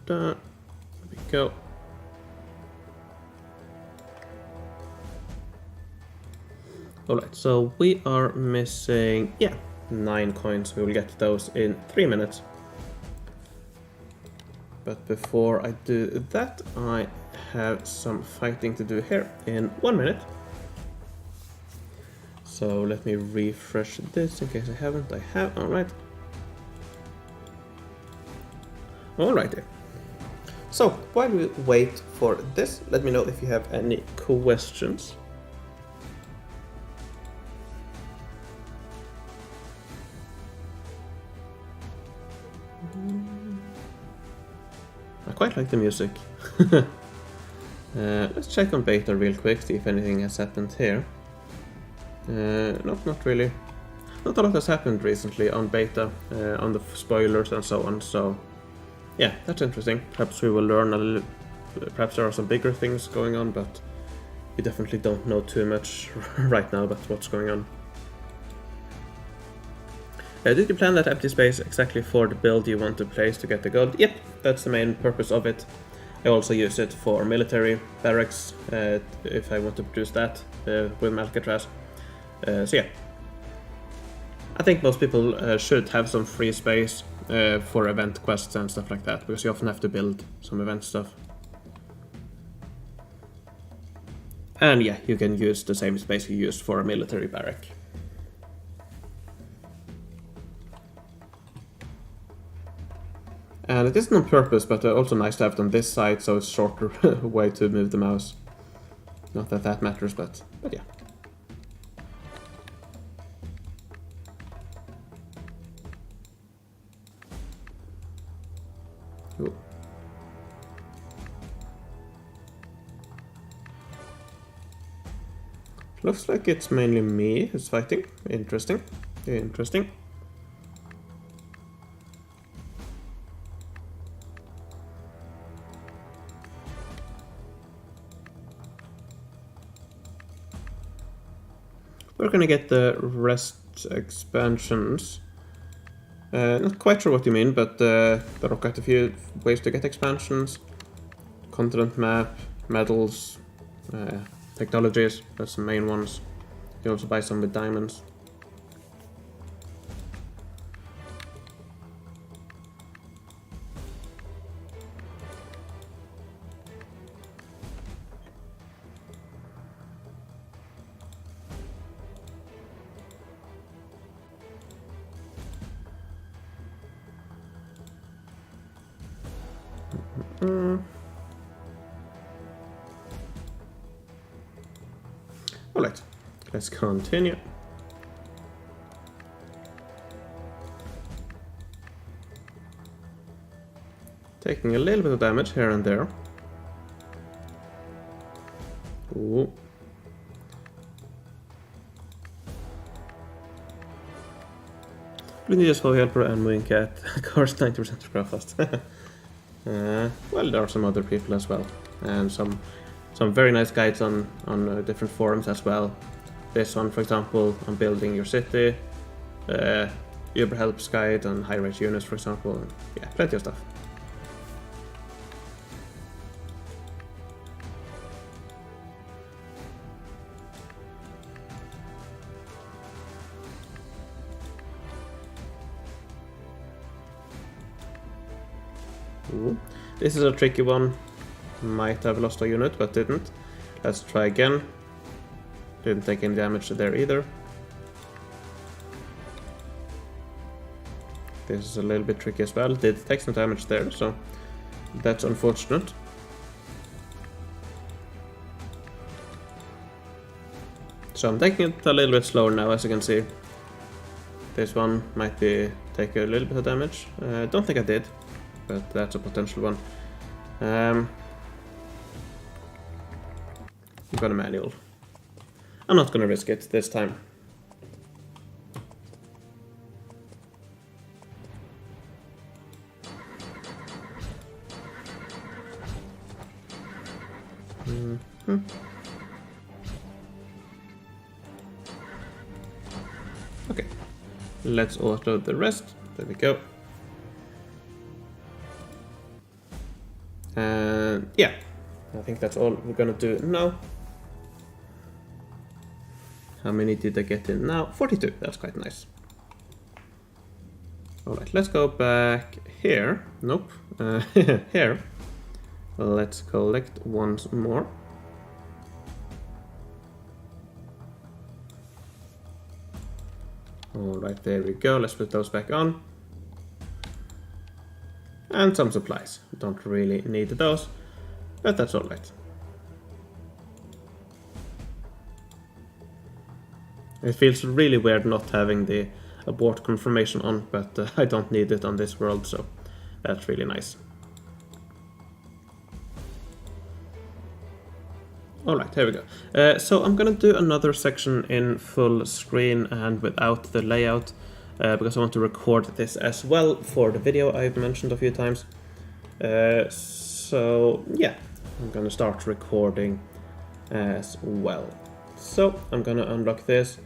There we go. Alright, so we are missing, 9 coins. We will get those in 3 minutes. But before I do that, I have some fighting to do here in 1 minute. So let me refresh this in case I haven't. I have, alright. Alrighty. So, while we wait for this, let me know if you have any questions. I quite like the music. Let's check on beta real quick, see if anything has happened here. Not really. Not a lot has happened recently on beta, on the spoilers and so on, so yeah, that's interesting. Perhaps we will learn a little, perhaps there are some bigger things going on, but we definitely don't know too much right now about what's going on. Did you plan that empty space exactly for the build you want to place to get the gold? Yep, that's the main purpose of it. I also use it for military barracks, if I want to produce that with Alcatraz. So yeah, I think most people should have some free space for event quests and stuff like that, because you often have to build some event stuff. And yeah, you can use the same space you used for a military barrack. And it isn't on purpose, but also nice to have it on this side, so it's shorter way to move the mouse. Not that that matters, but yeah. Ooh. Looks like it's mainly me who's fighting. Interesting. Interesting. We're gonna get the rest expansions. Not quite sure what you mean, but there are quite a few ways to get expansions. Continent map, medals, technologies, that's the main ones. You can also buy some with diamonds. Alright, let's continue. Taking a little bit of damage here and there. Ooh. We need a slow helper and MooingCat. Cars 90% craft fast. Well, there are some other people as well, and some very nice guides on different forums as well. This one, for example, on building your city, Uber helps guide on high rate units, for example. And yeah, plenty of stuff. Ooh. This is a tricky one. Might have lost a unit, but didn't. Let's try again. Didn't take any damage there either. This is a little bit tricky as well. Did take some damage there, so that's unfortunate. So I'm taking it a little bit slower now, as you can see. This one might take a little bit of damage. Don't think I did, but that's a potential one. I'm gonna manual. I'm not gonna risk it this time. Okay, let's offload the rest. There we go. And yeah, I think that's all we're gonna do now. How many did I get in now? 42, that's quite nice. Alright, let's go back here. Nope, here. Let's collect once more. Alright, there we go. Let's put those back on. And some supplies. Don't really need those, but that's alright. It feels really weird not having the abort confirmation on, but I don't need it on this world, so that's really nice. Alright, here we go. So I'm gonna do another section in full screen and without the layout, because I want to record this as well for the video I've mentioned a few times. So yeah, I'm gonna start recording as well. So I'm gonna unlock this.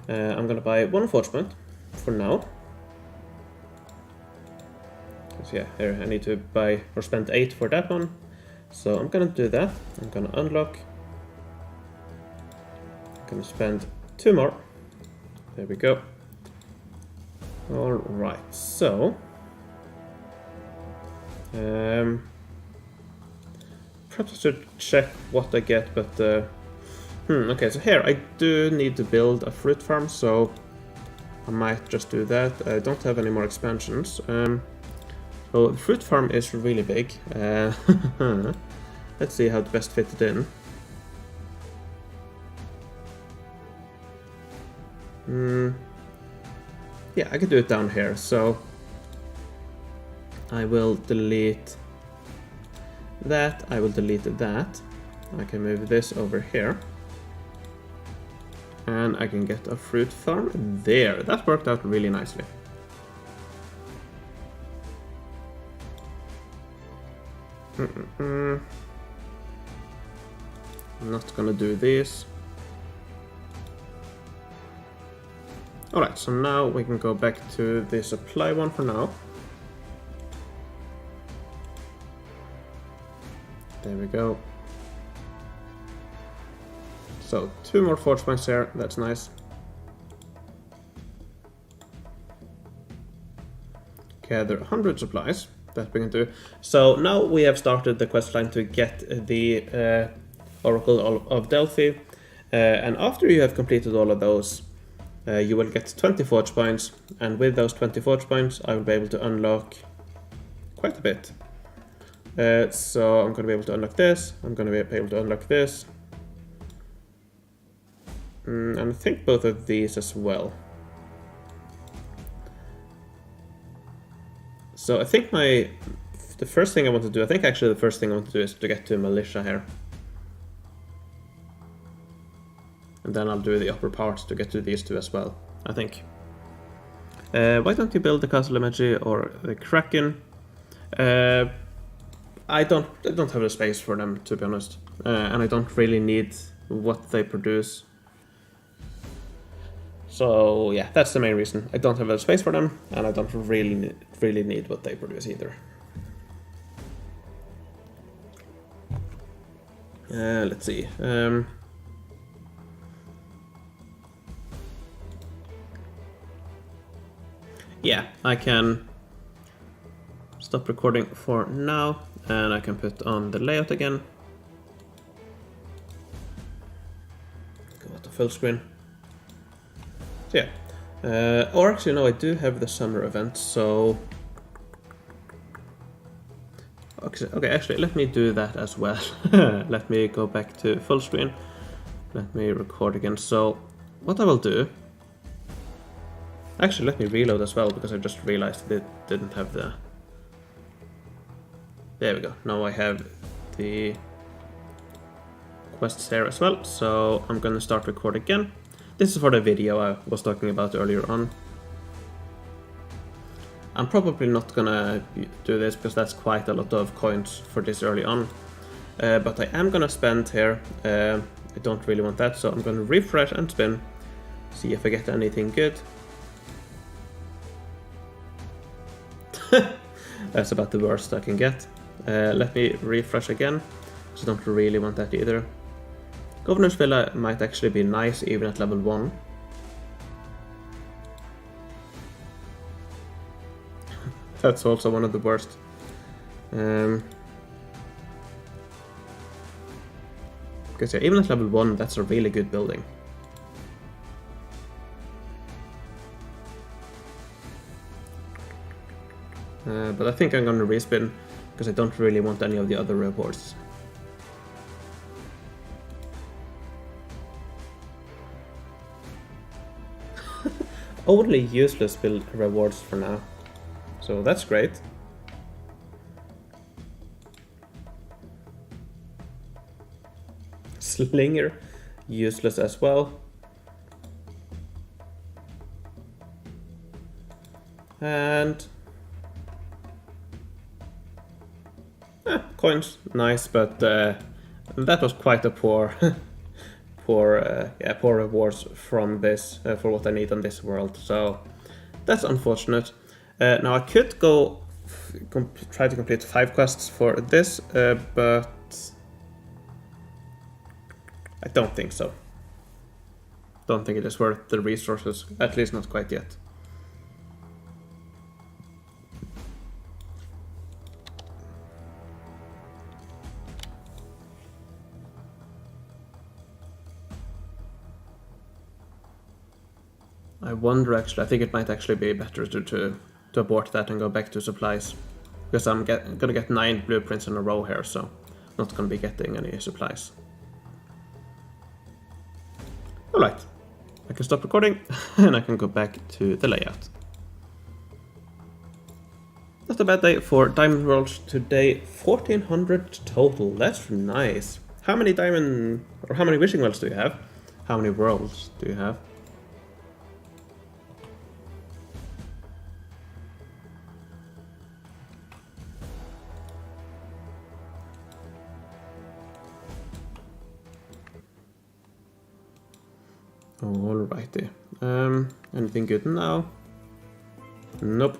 I'm gonna buy one forgement for now. So yeah, here I need to buy or spend 8 for that one. So I'm gonna do that. I'm gonna unlock. I'm gonna spend 2 more. There we go. Alright, so perhaps I should check what I get, but okay, so here I do need to build a fruit farm, so I might just do that. I don't have any more expansions. So the fruit farm is really big. Let's see how to best fit it in. Yeah, I can do it down here, so I will delete that, I will delete that. I can move this over here. And I can get a fruit farm there. That worked out really nicely. I'm not gonna do this. Alright, so now we can go back to the supply one for now. There we go. So 2 more forge points there, that's nice. Gather 100 supplies, that we can do. So now we have started the quest line to get the Oracle of Delphi. And after you have completed all of those, you will get 20 forge points. And with those 20 forge points, I will be able to unlock quite a bit. So I'm going to be able to unlock this, I'm going to be able to unlock this. And I think both of these as well. So I think the first thing I want to do, I think actually the first thing I want to do is to get to militia here. And then I'll do the upper parts to get to these 2 as well, I think. Why don't you build the castle emoji or the Kraken? I don't have the space for them, to be honest. And I don't really need what they produce. So yeah, that's the main reason. I don't have the space for them, and I don't really need what they produce either. Let's see. Yeah, I can stop recording for now, and I can put on the layout again. Go to full screen. So yeah, or actually no, I do have the summer event, so okay, actually let me do that as well. Let me go back to full screen, let me record again. So what I will do, Actually, let me reload as well, because I just realized it didn't have the... There we go. Now I have the quests here as well, so I'm gonna start record again. This is for the video I was talking about earlier on. I'm probably not gonna do this because that's quite a lot of coins for this early on. But I am gonna spend here. I don't really want that, so I'm gonna refresh and spin. See if I get anything good. That's about the worst I can get. Let me refresh again, because I don't really want that either. Governor's Villa might actually be nice even at level 1. That's also one of the worst. Because yeah, even at level 1, that's a really good building. But I think I'm gonna respin, because I don't really want any of the other rewards. Only useless build rewards for now. So that's great. Slinger, useless as well. And coins, nice, but that was quite a poor, poor rewards from this for what I need on this world. So that's unfortunate. Now I could go try to complete 5 quests for this, but I don't think so. Don't think it is worth the resources, at least not quite yet. I wonder actually, I think it might actually be better to abort that and go back to supplies. Because I'm gonna get 9 blueprints in a row here, so not gonna be getting any supplies. Alright, I can stop recording and I can go back to the layout. Not a bad day for diamond worlds today. 1400 total, that's nice. How many diamond, or how many wishing wells do you have? How many worlds do you have? Alrighty. Anything good now? Nope.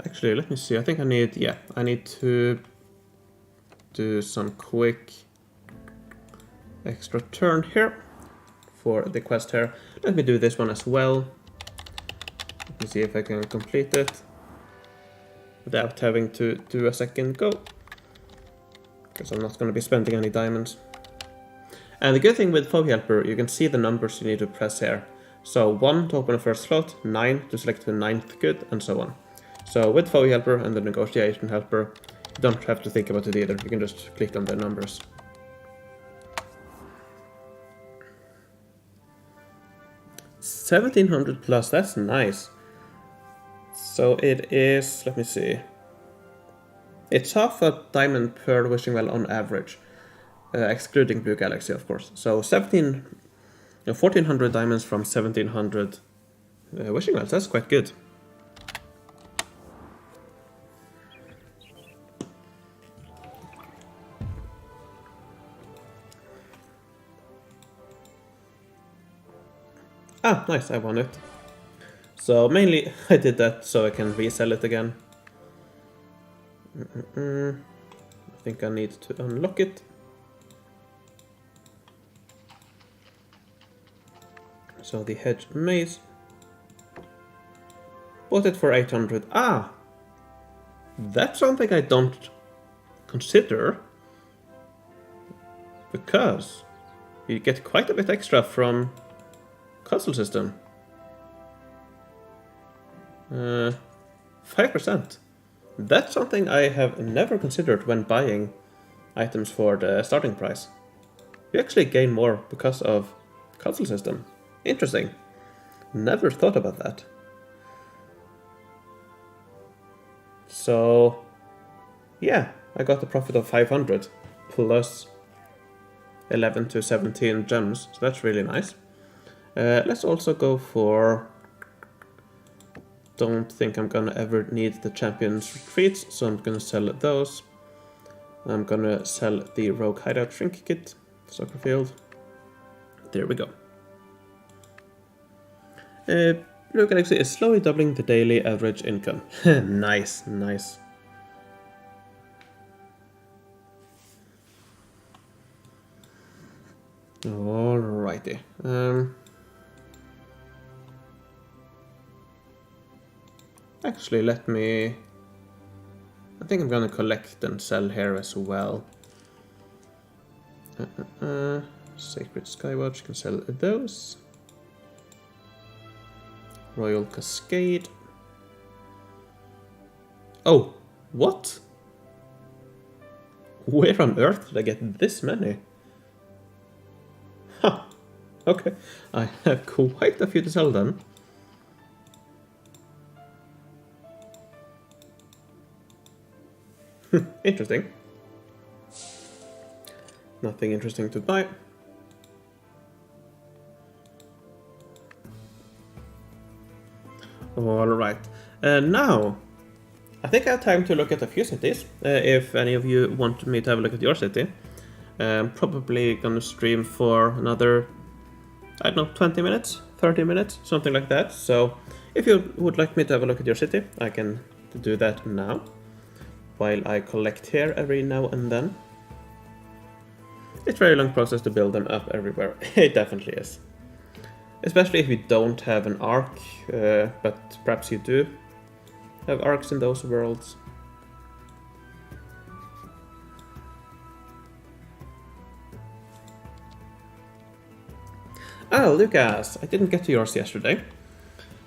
Actually, let me see. I think I need to do some quick extra turn here for the quest here. Let me do this one as well. Let me see if I can complete it without having to do a second go. Because I'm not going to be spending any diamonds. And the good thing with FoE Helper, you can see the numbers you need to press here. So 1 to open a first slot, 9 to select the 9th good, and so on. So with FoE Helper and the Negotiation Helper, you don't have to think about it either, you can just click on the numbers. $1,700 plus, that's nice. So it is, let me see. It's half a diamond per wishing well on average, excluding Blue Galaxy, of course. So 1,400 diamonds from 1,700 wishing wells. That's quite good. Ah, nice! I won it. So mainly I did that so I can resell it again. I think I need to unlock it. So the hedge maze. Bought it for 800. Ah! That's something I don't consider. Because you get quite a bit extra from castle system. 5%. That's something I have never considered when buying items for the starting price. You actually gain more because of console system. Interesting. Never thought about that. So, yeah, I got a profit of 500 plus 11 to 17 gems, so that's really nice. Let's also go for... Don't think I'm gonna ever need the Champion's Retreats, so I'm gonna sell those. I'm gonna sell the Rogue Hideout Shrink Kit, Soccer Field. There we go. Blue Galaxy is slowly doubling the daily average income. Nice, nice. Alrighty. Actually, let me... I think I'm gonna collect and sell here as well. Sacred Skywatch, can sell those. Royal Cascade. Oh, what? Where on earth did I get this many? Huh, okay. I have quite a few to sell then. Interesting. Nothing interesting to buy. Alright, now I think I have time to look at a few cities. If any of you want me to have a look at your city, I'm probably gonna stream for another, I don't know, 20 minutes, 30 minutes, something like that. So if you would like me to have a look at your city, I can do that now, while I collect here every now and then. It's a very long process to build them up everywhere. It definitely is. Especially if you don't have an arc, but perhaps you do have arcs in those worlds. Ah, Lucas! I didn't get to yours yesterday.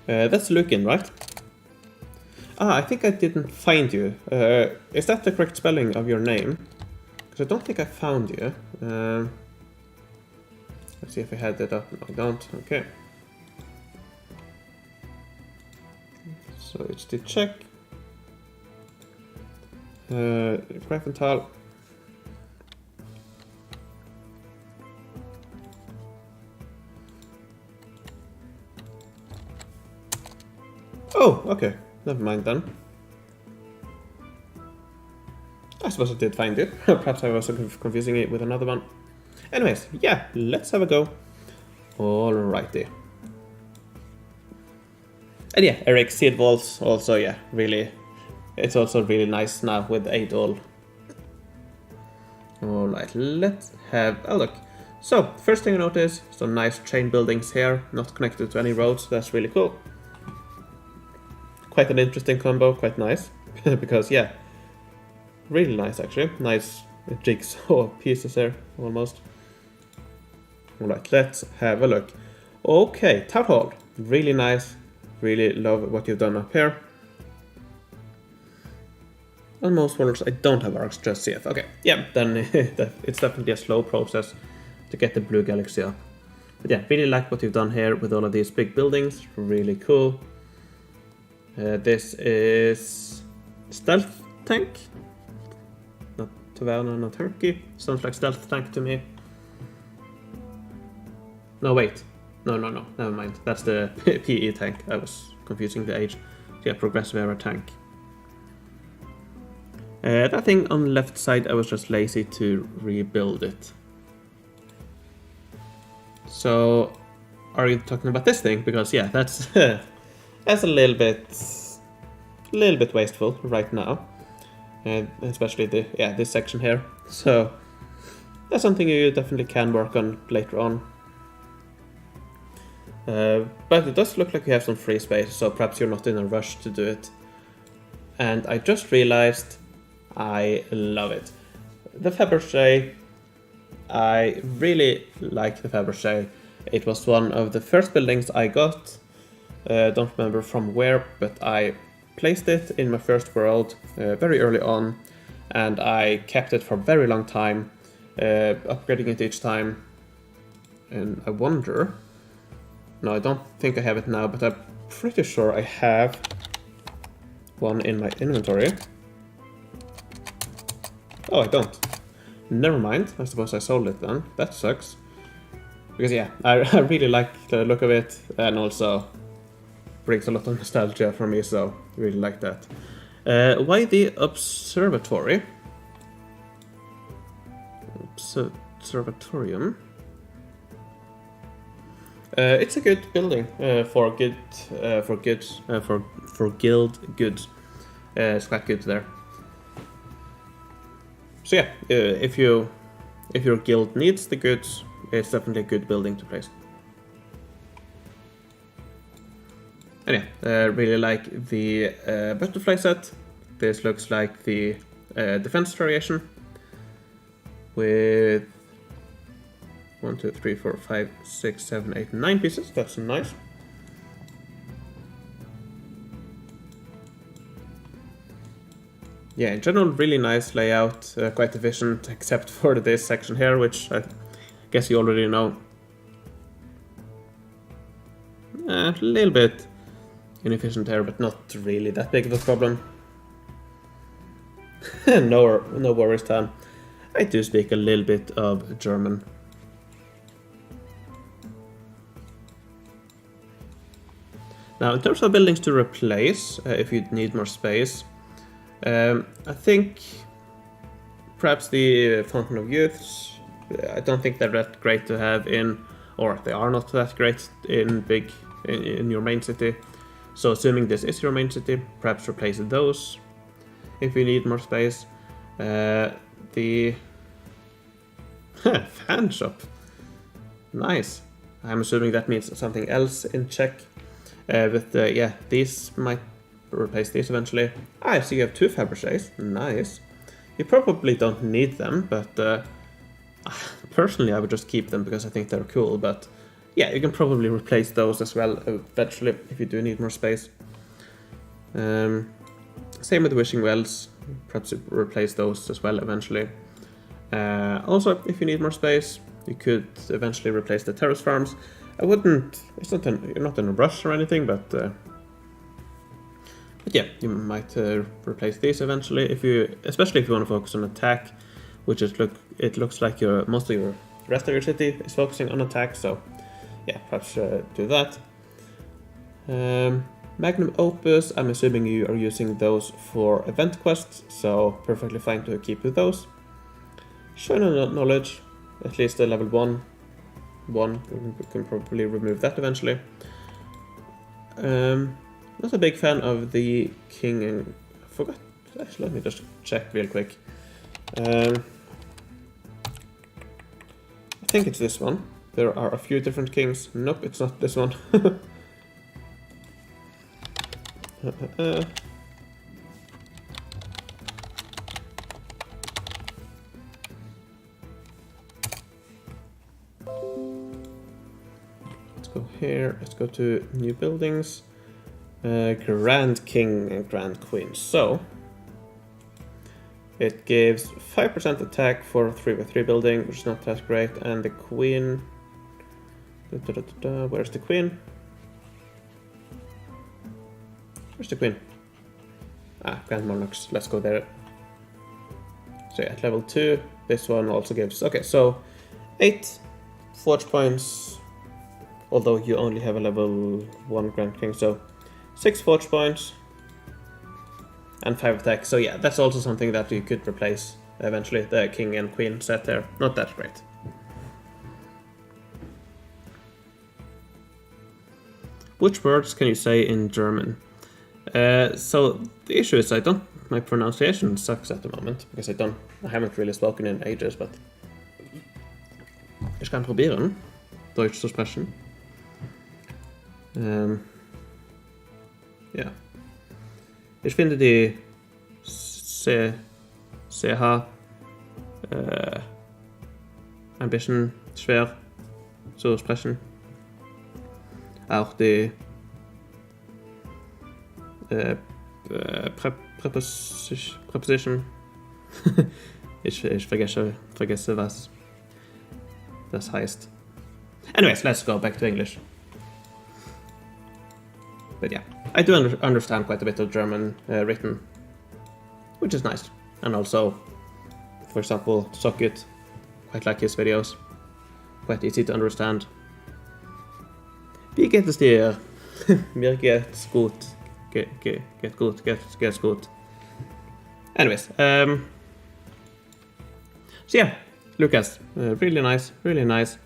That's Lukin, right? Ah, I think I didn't find you. Is that the correct spelling of your name? Because I don't think I found you. Let's see if I had that up. No, I don't. Okay. So it's the check. Grafenthal. Oh, okay. Never mind then. I suppose I did find it. Perhaps I was confusing it with another one. Anyways, yeah, let's have a go. Alrighty. And yeah, Eric Seed Walls also, yeah, really, it's also really nice now with 8 all. Alright, let's have a look. So, first thing I notice, some nice chain buildings here, not connected to any roads, that's really cool. Quite an interesting combo, quite nice, because yeah, really nice actually, nice jigsaw pieces there, almost. Alright, let's have a look. Okay, Town Hall, really nice. Really love what you've done up here. On most worlds I don't have arcs, just CF. Okay, yeah, then it's definitely a slow process to get the Blue Galaxy up. But yeah, really like what you've done here with all of these big buildings, really cool. This is Stealth Tank. Not Taverna, not Turkey. Sounds like Stealth Tank to me. No, wait. No, never mind. That's the PE tank. I was confusing the age. Yeah, Progressive Era tank. That thing on the left side, I was just lazy to rebuild it. So, are you talking about this thing? Because yeah, that's that's a little bit wasteful right now, especially this section here. So that's something you definitely can work on later on. But it does look like you have some free space, so perhaps you're not in a rush to do it. And I just realized I love it. The Fabergé, I really like the Fabergé. It was one of the first buildings I got. Don't remember from where, but I placed it in my first world very early on, and I kept it for a very long time, upgrading it each time. and I wonder... No, I don't think I have it now, but I'm pretty sure I have one in my inventory. Oh, I don't. Never mind. I suppose I sold it then. That sucks. Because yeah, I really like the look of it, and also brings a lot of nostalgia for me, so I really like that. Why the observatory? Observatorium. It's a good building for guild goods. It's quite good there. So yeah, if your guild needs the goods, it's definitely a good building to place. And yeah, really like the butterfly set. This looks like the defense variation with 1, 2, 3, 4, 5, 6, 7, 8, 9 pieces. That's nice. Yeah, in general, really nice layout, quite efficient, except for this section here, which I guess you already know. A little bit inefficient here, but not really that big of a problem. No worries, Tan. I do speak a little bit of German. Now, in terms of buildings to replace, if you need more space, I think perhaps the Fountain of Youths, I don't think they're that great to have in, or they are not that great in your main city. So assuming this is your main city, perhaps replace those if you need more space. The fan shop. Nice. I'm assuming that means something else in Czech. But yeah, these might replace these eventually. I see you have 2 Fabergés. Nice. You probably don't need them, but personally I would just keep them because I think they're cool. But yeah, you can probably replace those as well eventually if you do need more space. Same with the wishing wells. Perhaps replace those as well eventually. Also, if you need more space, you could eventually replace the terrace farms. I wouldn't. You're not in a rush or anything, but yeah, you might replace these eventually. Especially if you want to focus on attack, which it looks like most of your rest of your city is focusing on attack. So yeah, perhaps do that. Magnum Opus. I'm assuming you are using those for event quests, so perfectly fine to keep with those. Shonen Knowledge, at least a level 1. We can probably remove that eventually. Not a big fan of the king and... I forgot. Actually, let me just check real quick. I think it's this one. There are a few different kings. Nope, it's not this one. Let's go here. Let's go to new buildings. Grand King and Grand Queen. So it gives 5% attack for 3x3 building, which is not that great. And the Queen. Where's the Queen? Where's the Queen? Grand Monarchs. Let's go there. So yeah, at level 2, this one also gives... Okay, so 8 forge points, although you only have a level 1 Grand King, so 6 forge points and 5 attack. So yeah, that's also something that you could replace eventually, the King and Queen set there. Not that great. Which words can you say in German? So the issue is my pronunciation sucks at the moment because I haven't really spoken in ages, but ich kann probieren, Deutsch zu sprechen. Ja. Ich finde die CH ein bisschen schwer zu sprechen. Auch die Preposition. ich vergesse, was das heißt. Anyways, let's go back to English. But yeah, I do understand quite a bit of German written, which is nice. And also, for example, Socket, quite like his videos. Quite easy to understand. Wie geht es dir? Mir geht's gut. Geht gut. Anyways, so yeah, Lucas, really nice, really nice.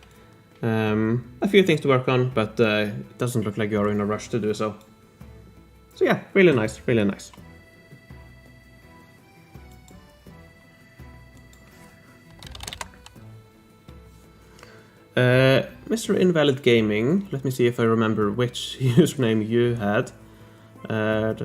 A few things to work on, but it doesn't look like you're in a rush to do so. So yeah, really nice, really nice. Mr. Invalid Gaming, let me see if I remember which username you had. No,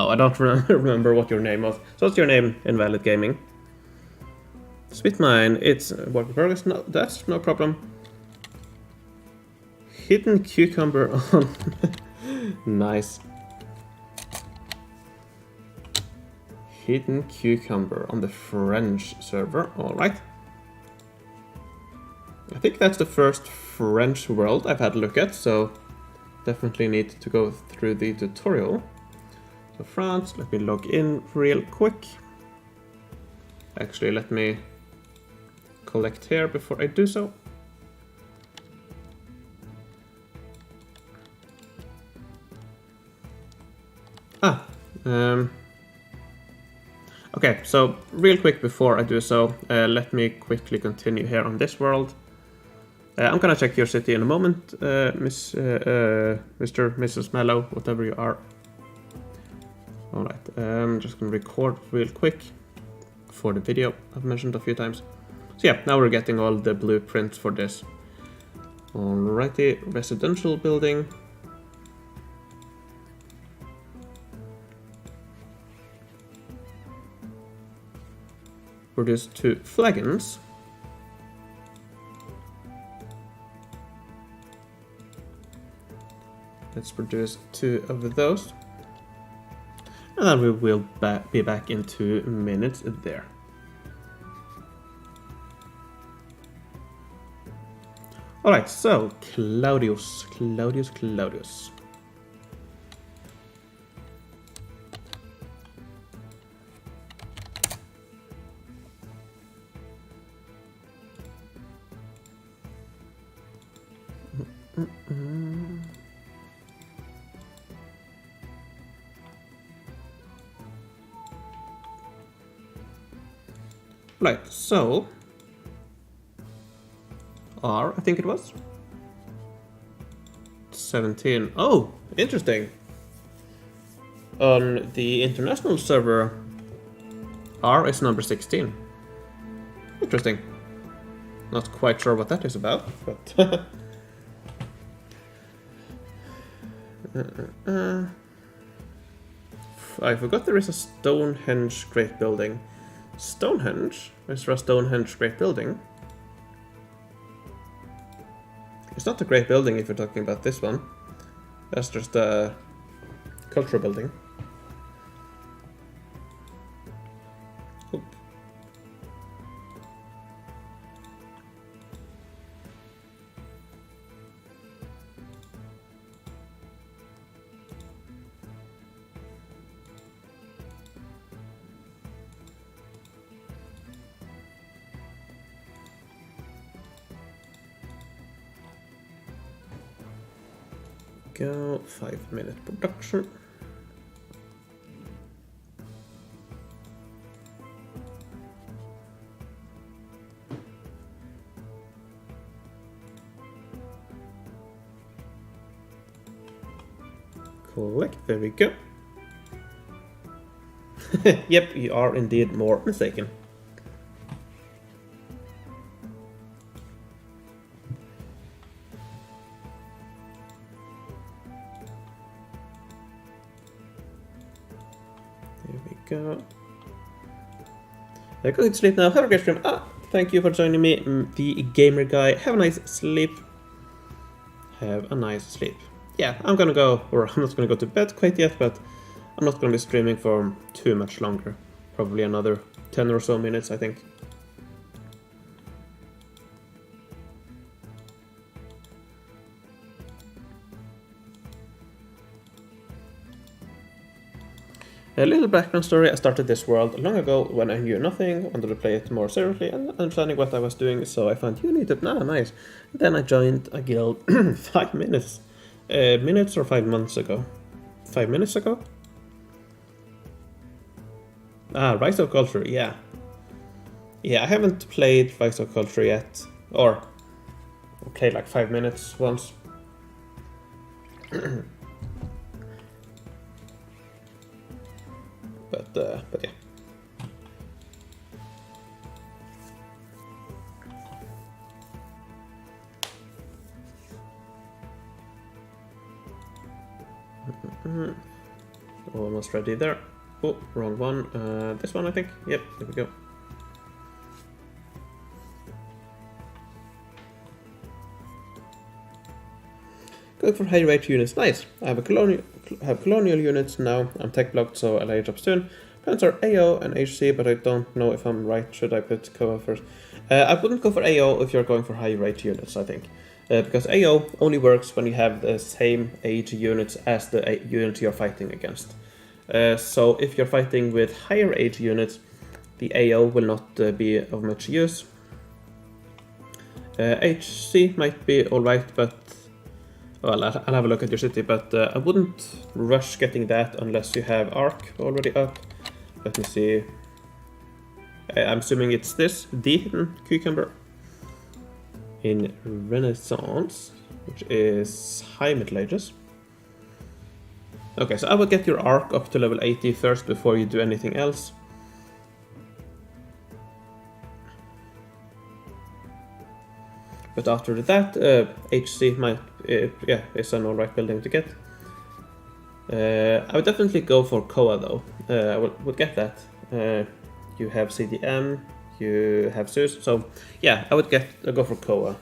I don't remember what your name was. So what's your name, Invalid Gaming? Sweet mine, it's work in progress. No, that's no problem. Hidden cucumber on. Nice. Hidden cucumber on the French server. Alright. I think that's the first French world I've had a look at, so definitely need to go through the tutorial. So France, let me log in real quick. Actually, let me collect here before I do so. Okay, so real quick before I do so, let me quickly continue here on this world. I'm gonna check your city in a moment, Mr. Mrs. Mellow, whatever you are. Alright, I'm just gonna record real quick for the video I've mentioned a few times. So yeah, now we're getting all the blueprints for this. Alrighty, residential building. Produce 2 flagons. Let's produce 2 of those. And then we will be back in 2 minutes there. Alright, so Claudius. Right, so R, I think it was 17. Oh, interesting. On the international server, R is number 16. Interesting. Not quite sure what that is about, but I forgot there is a Stonehenge Great Building. Stonehenge? Is there a Stonehenge Great Building? It's not a great building if you're talking about this one. That's just a cultural building. Oop. Go 5-minute production. Collect, there we go. Yep, you are indeed more mistaken. Go. I'm going to sleep now. Have a great stream. Thank you for joining me, the gamer guy. Have a nice sleep. Have a nice sleep. Yeah, I'm gonna go, or I'm not gonna go to bed quite yet, but I'm not going to be streaming for too much longer. Probably another 10 or so minutes, I think. A little background story: I started this world long ago when I knew nothing, wanted to play it more seriously and understanding what I was doing, so I found YouTube. Nice. Then I joined a guild 5 minutes. Minutes or 5 months ago? 5 minutes ago? Rise of Culture, yeah. Yeah, I haven't played Rise of Culture yet. Or played like 5 minutes once. But yeah. Almost ready there. Oh, wrong one. This one, I think. Yep, there we go. Going for high rate units. Nice. I have colonial units now. I'm tech blocked, so I'll age up soon. Plans are AO and HC, but I don't know if I'm right. Should I put COA first? I wouldn't go for AO if you're going for high rate units, I think. Because AO only works when you have the same age units as the unit you're fighting against. So if you're fighting with higher age units, the AO will not be of much use. HC might be alright, but well, I'll have a look at your city, but I wouldn't rush getting that unless you have Arc already up. Let me see. I'm assuming it's this, the hidden cucumber in Renaissance, which is high Middle Ages. Okay, so I will get your Arc up to level 80 first before you do anything else. But after that, HC might, yeah, is an alright building to get. I would definitely go for COA though. I would get that. You have CDM, you have Zeus, so yeah, I would go for COA.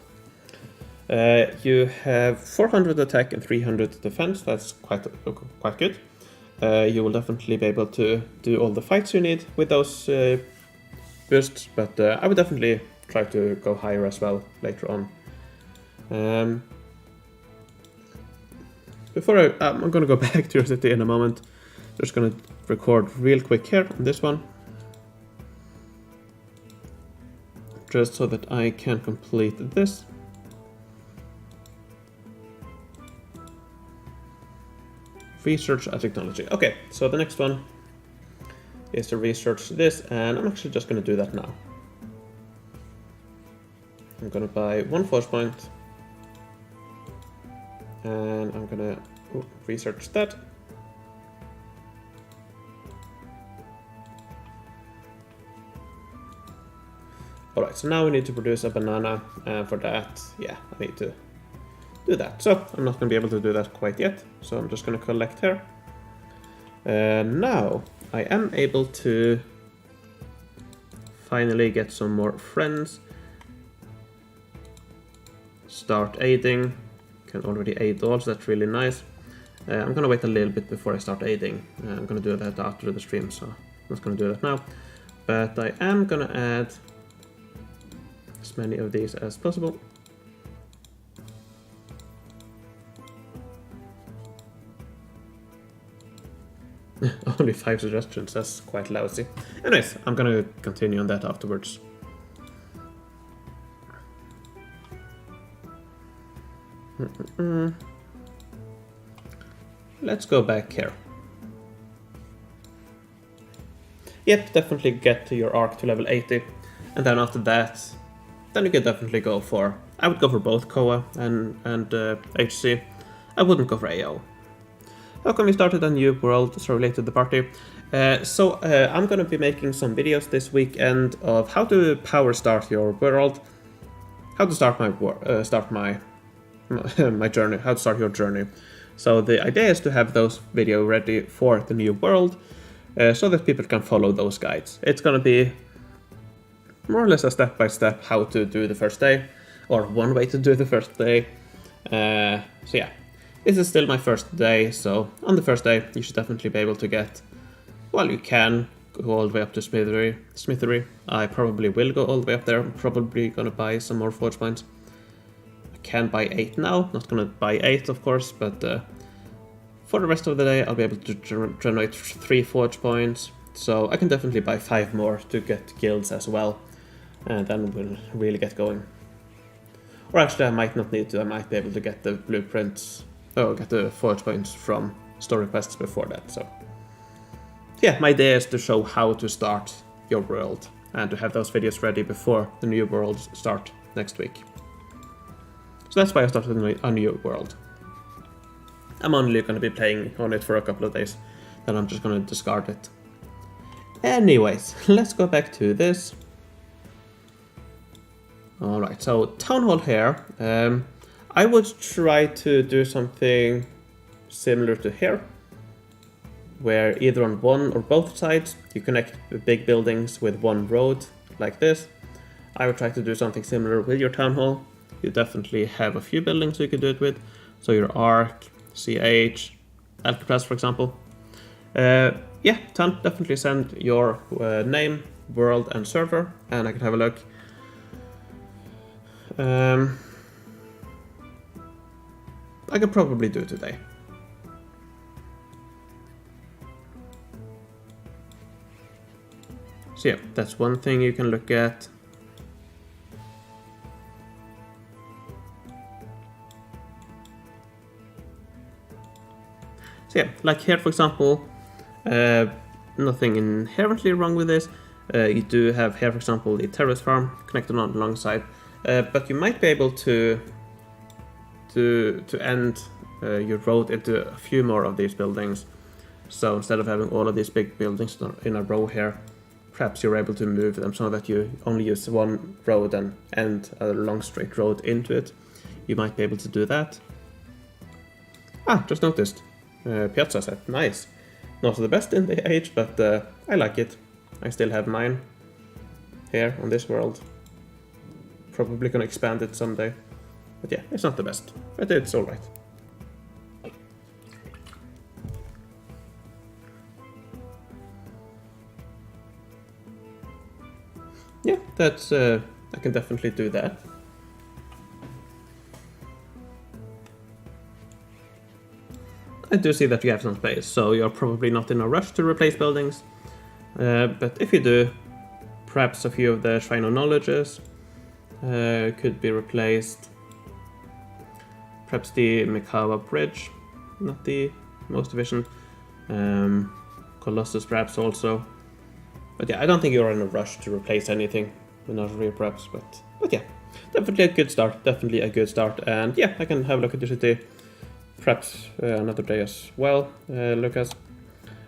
You have 400 attack and 300 defense. That's quite good. You will definitely be able to do all the fights you need with those boosts, but I would definitely try to go higher as well later on. Before I'm gonna go back to your city in a moment. Just gonna record real quick here on this one, just so that I can complete this. Research a technology. Okay, so the next one is to research this, and I'm actually just gonna do that now. I'm gonna buy 1 force point, and I'm gonna research that. Alright, so now we need to produce a banana, and for that, yeah, I need to do that. So I'm not gonna be able to do that quite yet, so I'm just gonna collect here. Now I am able to finally get some more friends. Start aiding. Can already aid dolls, that's really nice. I'm gonna wait a little bit before I start aiding. I'm gonna do that after the stream, so I'm not gonna do that now. But I am gonna add as many of these as possible. Only 5 suggestions, that's quite lousy. Anyways, I'm gonna continue on that afterwards. Let's go back here. Yep, definitely get your arc to level 80, and then after that, then you can definitely go for, I would go for both COA and HC. I wouldn't go for AO. How come we started a new world? It's related to the party. I'm going to be making some videos this weekend of how to power start your world, how to start my my journey, how to start your journey. So the idea is to have those videos ready for the new world, so that people can follow those guides. It's going to be more or less a step-by-step how to do the first day, or one way to do the first day. So yeah. this is still my first day, so on the first day you should definitely be able to get, well, you can go all the way up to Smithery. I probably will go all the way up there. I'm probably gonna buy some more forge points. I can buy 8 now, not gonna buy 8 of course, but for the rest of the day I'll be able to generate 3 forge points, so I can definitely buy 5 more to get guilds as well, and then we'll really get going. Or actually I might not need to, I might be able to get the blueprints, get the forge points from story quests before that, so. Yeah, my idea is to show how to start your world, and to have those videos ready before the new worlds start next week. So that's why I started a new world. I'm only going to be playing on it for a couple of days, then I'm just going to discard it. Anyways, let's go back to this. Alright, so Town Hall here. I would try to do something similar to here, where either on one or both sides you connect the big buildings with one road, like this. I would try to do something similar with your Town Hall. You definitely have a few buildings you could do it with, so your Arc, CH, Alcatraz for example. Yeah, definitely send your name, world and server, and I can have a look. I could probably do it today. So yeah, that's one thing you can look at. So yeah, like here for example, nothing inherently wrong with this. You do have here for example the terrace farm connected on alongside, but you might be able to end your road into a few more of these buildings. So instead of having all of these big buildings in a row here, perhaps you're able to move them so that you only use one road and end a long straight road into it. You might be able to do that. Ah, just noticed. Piazza set, nice. Not the best in the age, but I like it. I still have mine here on this world. Probably gonna expand it someday. But yeah, it's not the best, but it's alright. Yeah, that's, I can definitely do that. I do see that you have some space, so you're probably not in a rush to replace buildings. But if you do, perhaps a few of the Shrine of Knowledges could be replaced. Perhaps the Mikawa Bridge, not the most efficient. Colossus perhaps also. But yeah, I don't think you're in a rush to replace anything with not real perhaps, but yeah, definitely a good start, and yeah, I can have a look at the city perhaps another day as well, Lucas.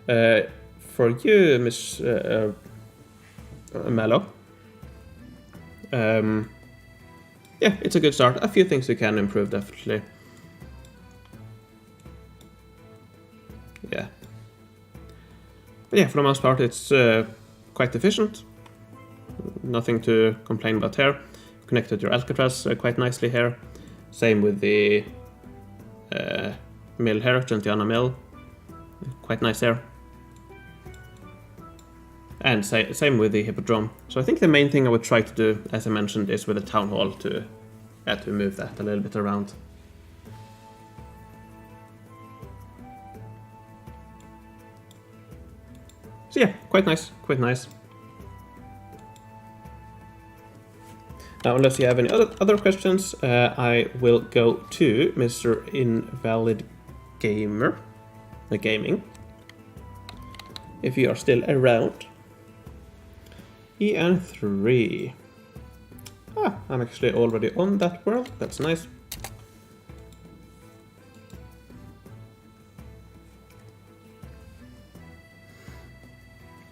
For you, Miss Mello, yeah, it's a good start. A few things you can improve, definitely. Yeah. But yeah, for the most part, it's quite efficient. Nothing to complain about here. Connected your Alcatraz quite nicely here. Same with the mill here, Gentiana Mill. Quite nice there. And same with the Hippodrome. So I think the main thing I would try to do, as I mentioned, is with the Town Hall to move that a little bit around. So yeah, quite nice, quite nice. Now, unless you have any other questions, I will go to Mr. Invalid Gamer, Gaming. If you are still around. EN3. Ah, I'm actually already on that world. That's nice.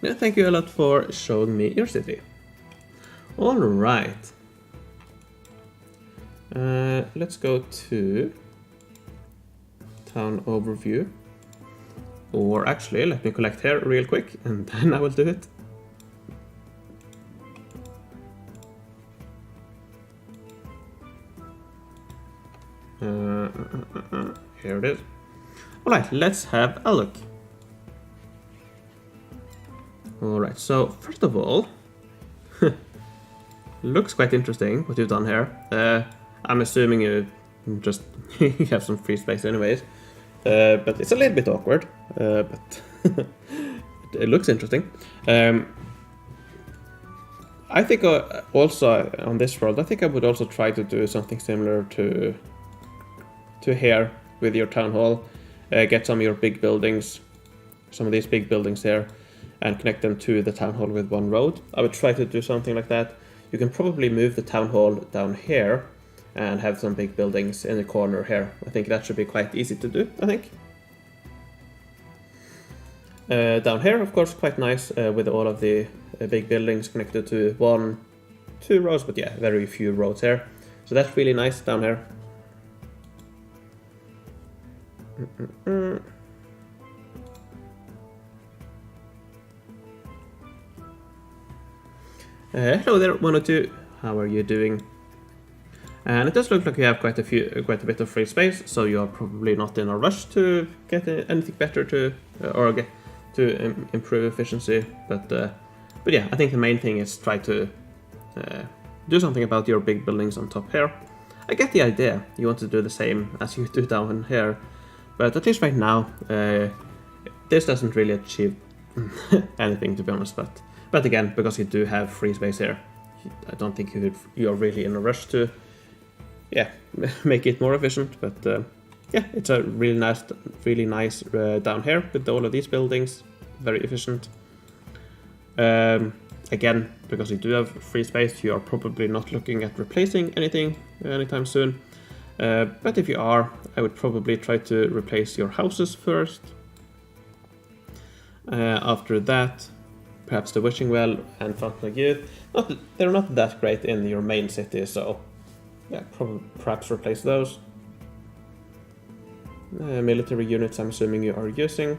Yeah, thank you a lot for showing me your city. All right. Let's go to town overview. Or actually, let me collect here real quick and then I will do it. Here it is. Alright, let's have a look. Alright, so first of all, looks quite interesting what you've done here. I'm assuming you just you have some free space anyways, but it's a little bit awkward, but it looks interesting. I think also on this world, I think I would also try to do something similar to here with your town hall. Get some of your big buildings, some of these big buildings here, and connect them to the town hall with one road. I would try to do something like that. You can probably move the town hall down here and have some big buildings in the corner here. I think that should be quite easy to do, I think. Down here, of course, quite nice with all of the big buildings connected to 1, 2 rows, but yeah, very few roads here. So that's really nice down here. Hello there, 102. How are you doing? And it does look like you have quite a bit of free space, so you're probably not in a rush to get anything better to improve efficiency. But yeah, I think the main thing is try to do something about your big buildings on top here. I get the idea. You want to do the same as you do down here, but at least right now, this doesn't really achieve anything, to be honest. But again, because you do have free space here, I don't think you're really in a rush to, yeah, make it more efficient. But yeah, it's a really nice down here with all of these buildings, very efficient. Again, because you do have free space, you are probably not looking at replacing anything anytime soon. But if you are, I would probably try to replace your houses first. After that, perhaps the wishing well and fountain of youth. They're not that great in your main city, so yeah, perhaps replace those. Military units, I'm assuming you are using.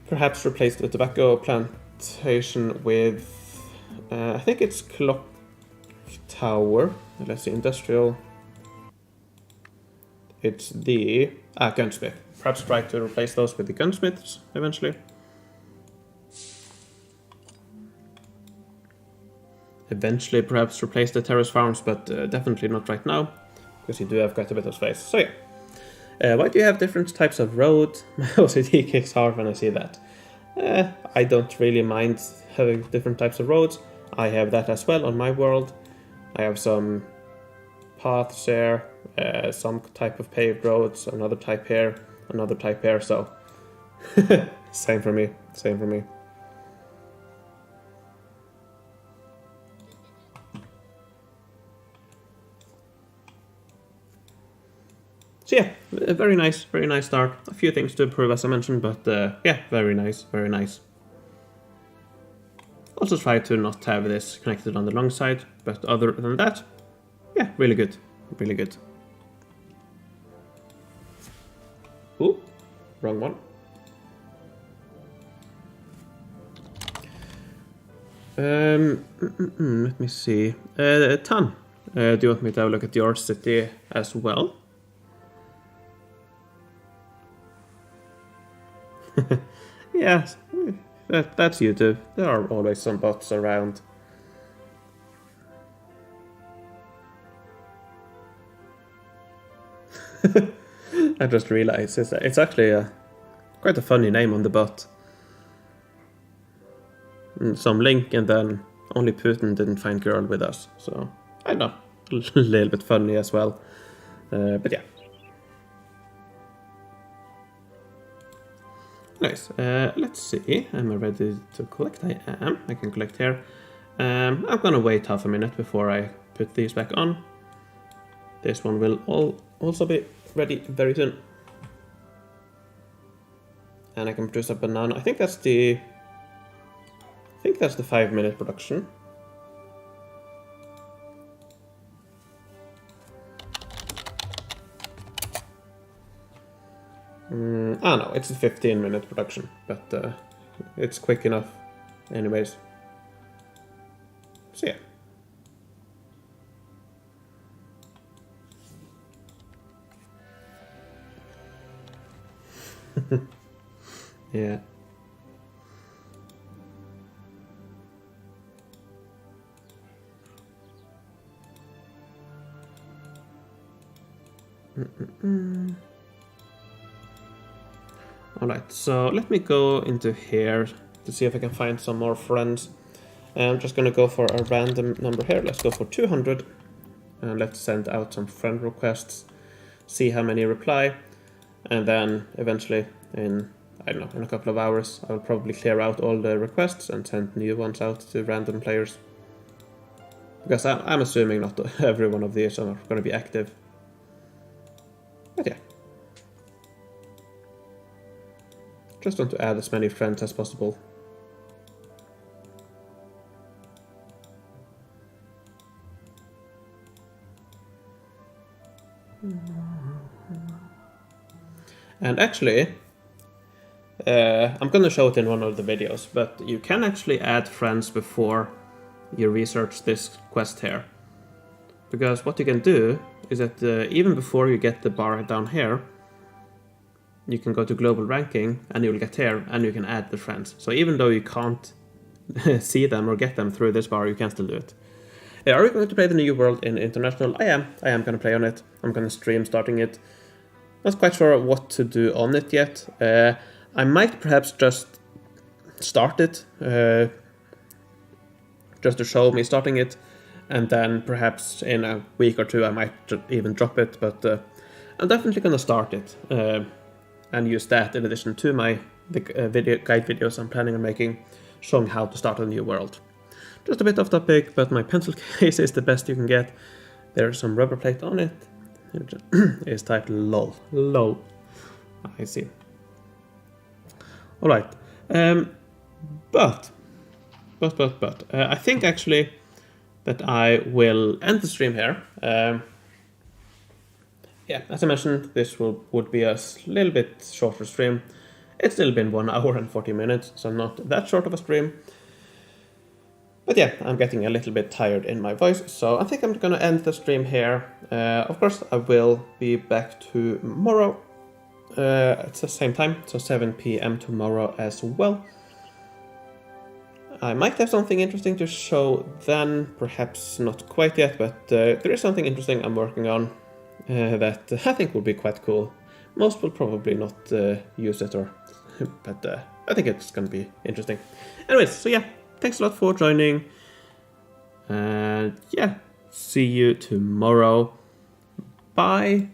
Perhaps replace the tobacco plantation with, I think it's clock tower. Let's see, industrial. It's the gunsmith. Perhaps try to replace those with the gunsmiths eventually. Eventually, perhaps replace the terrace farms, but definitely not right now, because you do have quite a bit of space. So yeah, why do you have different types of roads? My OCD kicks hard when I see that. I don't really mind having different types of roads. I have that as well on my world. I have some paths here, some type of paved roads, another type here, another type here, so same for me, same for me. So yeah, a very nice start. A few things to improve, as I mentioned, but yeah, very nice, very nice. Also try to not have this connected on the long side, but other than that, yeah, really good, really good. Ooh, wrong one. Let me see. Tan, do you want me to have a look at your city as well? Yes, that's YouTube. There are always some bots around. I just realized it's actually quite a funny name on the bot. Some link and then only Putin didn't find girl with us. So, I know, a little bit funny as well. But yeah. Nice. Let's see. Am I ready to collect? I am. I can collect here. I'm gonna wait half a minute before I put these back on. This one will also be ready very soon. And I can produce a banana. I think that's the 5-minute production. No, it's a 15-minute production, but it's quick enough anyways. So yeah. Yeah. Alright, so let me go into here to see if I can find some more friends. I'm just gonna go for a random number here. Let's go for 200. And let's send out some friend requests, see how many reply, and then eventually in, I don't know, in a couple of hours, I'll probably clear out all the requests and send new ones out to random players. Because I'm assuming not every one of these are going to be active. But yeah. Just want to add as many friends as possible. And actually, I'm going to show it in one of the videos, but you can actually add friends before you research this quest here. Because what you can do is that even before you get the bar down here, you can go to global ranking and you'll get here and you can add the friends. So even though you can't see them or get them through this bar, you can still do it. Are we going to play the new world in international? I am going to play on it. I'm going to stream starting it. Not quite sure what to do on it yet. I might perhaps just start it, just to show me starting it, and then perhaps in a week or two I might even drop it, but I'm definitely going to start it and use that in addition to my video guide videos I'm planning on making, showing how to start a new world. Just a bit off topic, but my pencil case is the best you can get. There's some rubber plate on it. It's typed LOL. LOL. I see. Alright. But I think actually that I will end the stream here. Yeah, as I mentioned, this would be a little bit shorter stream. It's still been 1 hour and 40 minutes, so not that short of a stream. But yeah, I'm getting a little bit tired in my voice, so I think I'm going to end the stream here. Of course, I will be back tomorrow at the same time, so 7 PM tomorrow as well. I might have something interesting to show then, perhaps not quite yet, but there is something interesting I'm working on that I think will be quite cool. Most will probably not use it, but I think it's going to be interesting. Anyways, so yeah. Thanks a lot for joining, and yeah, see you tomorrow. Bye.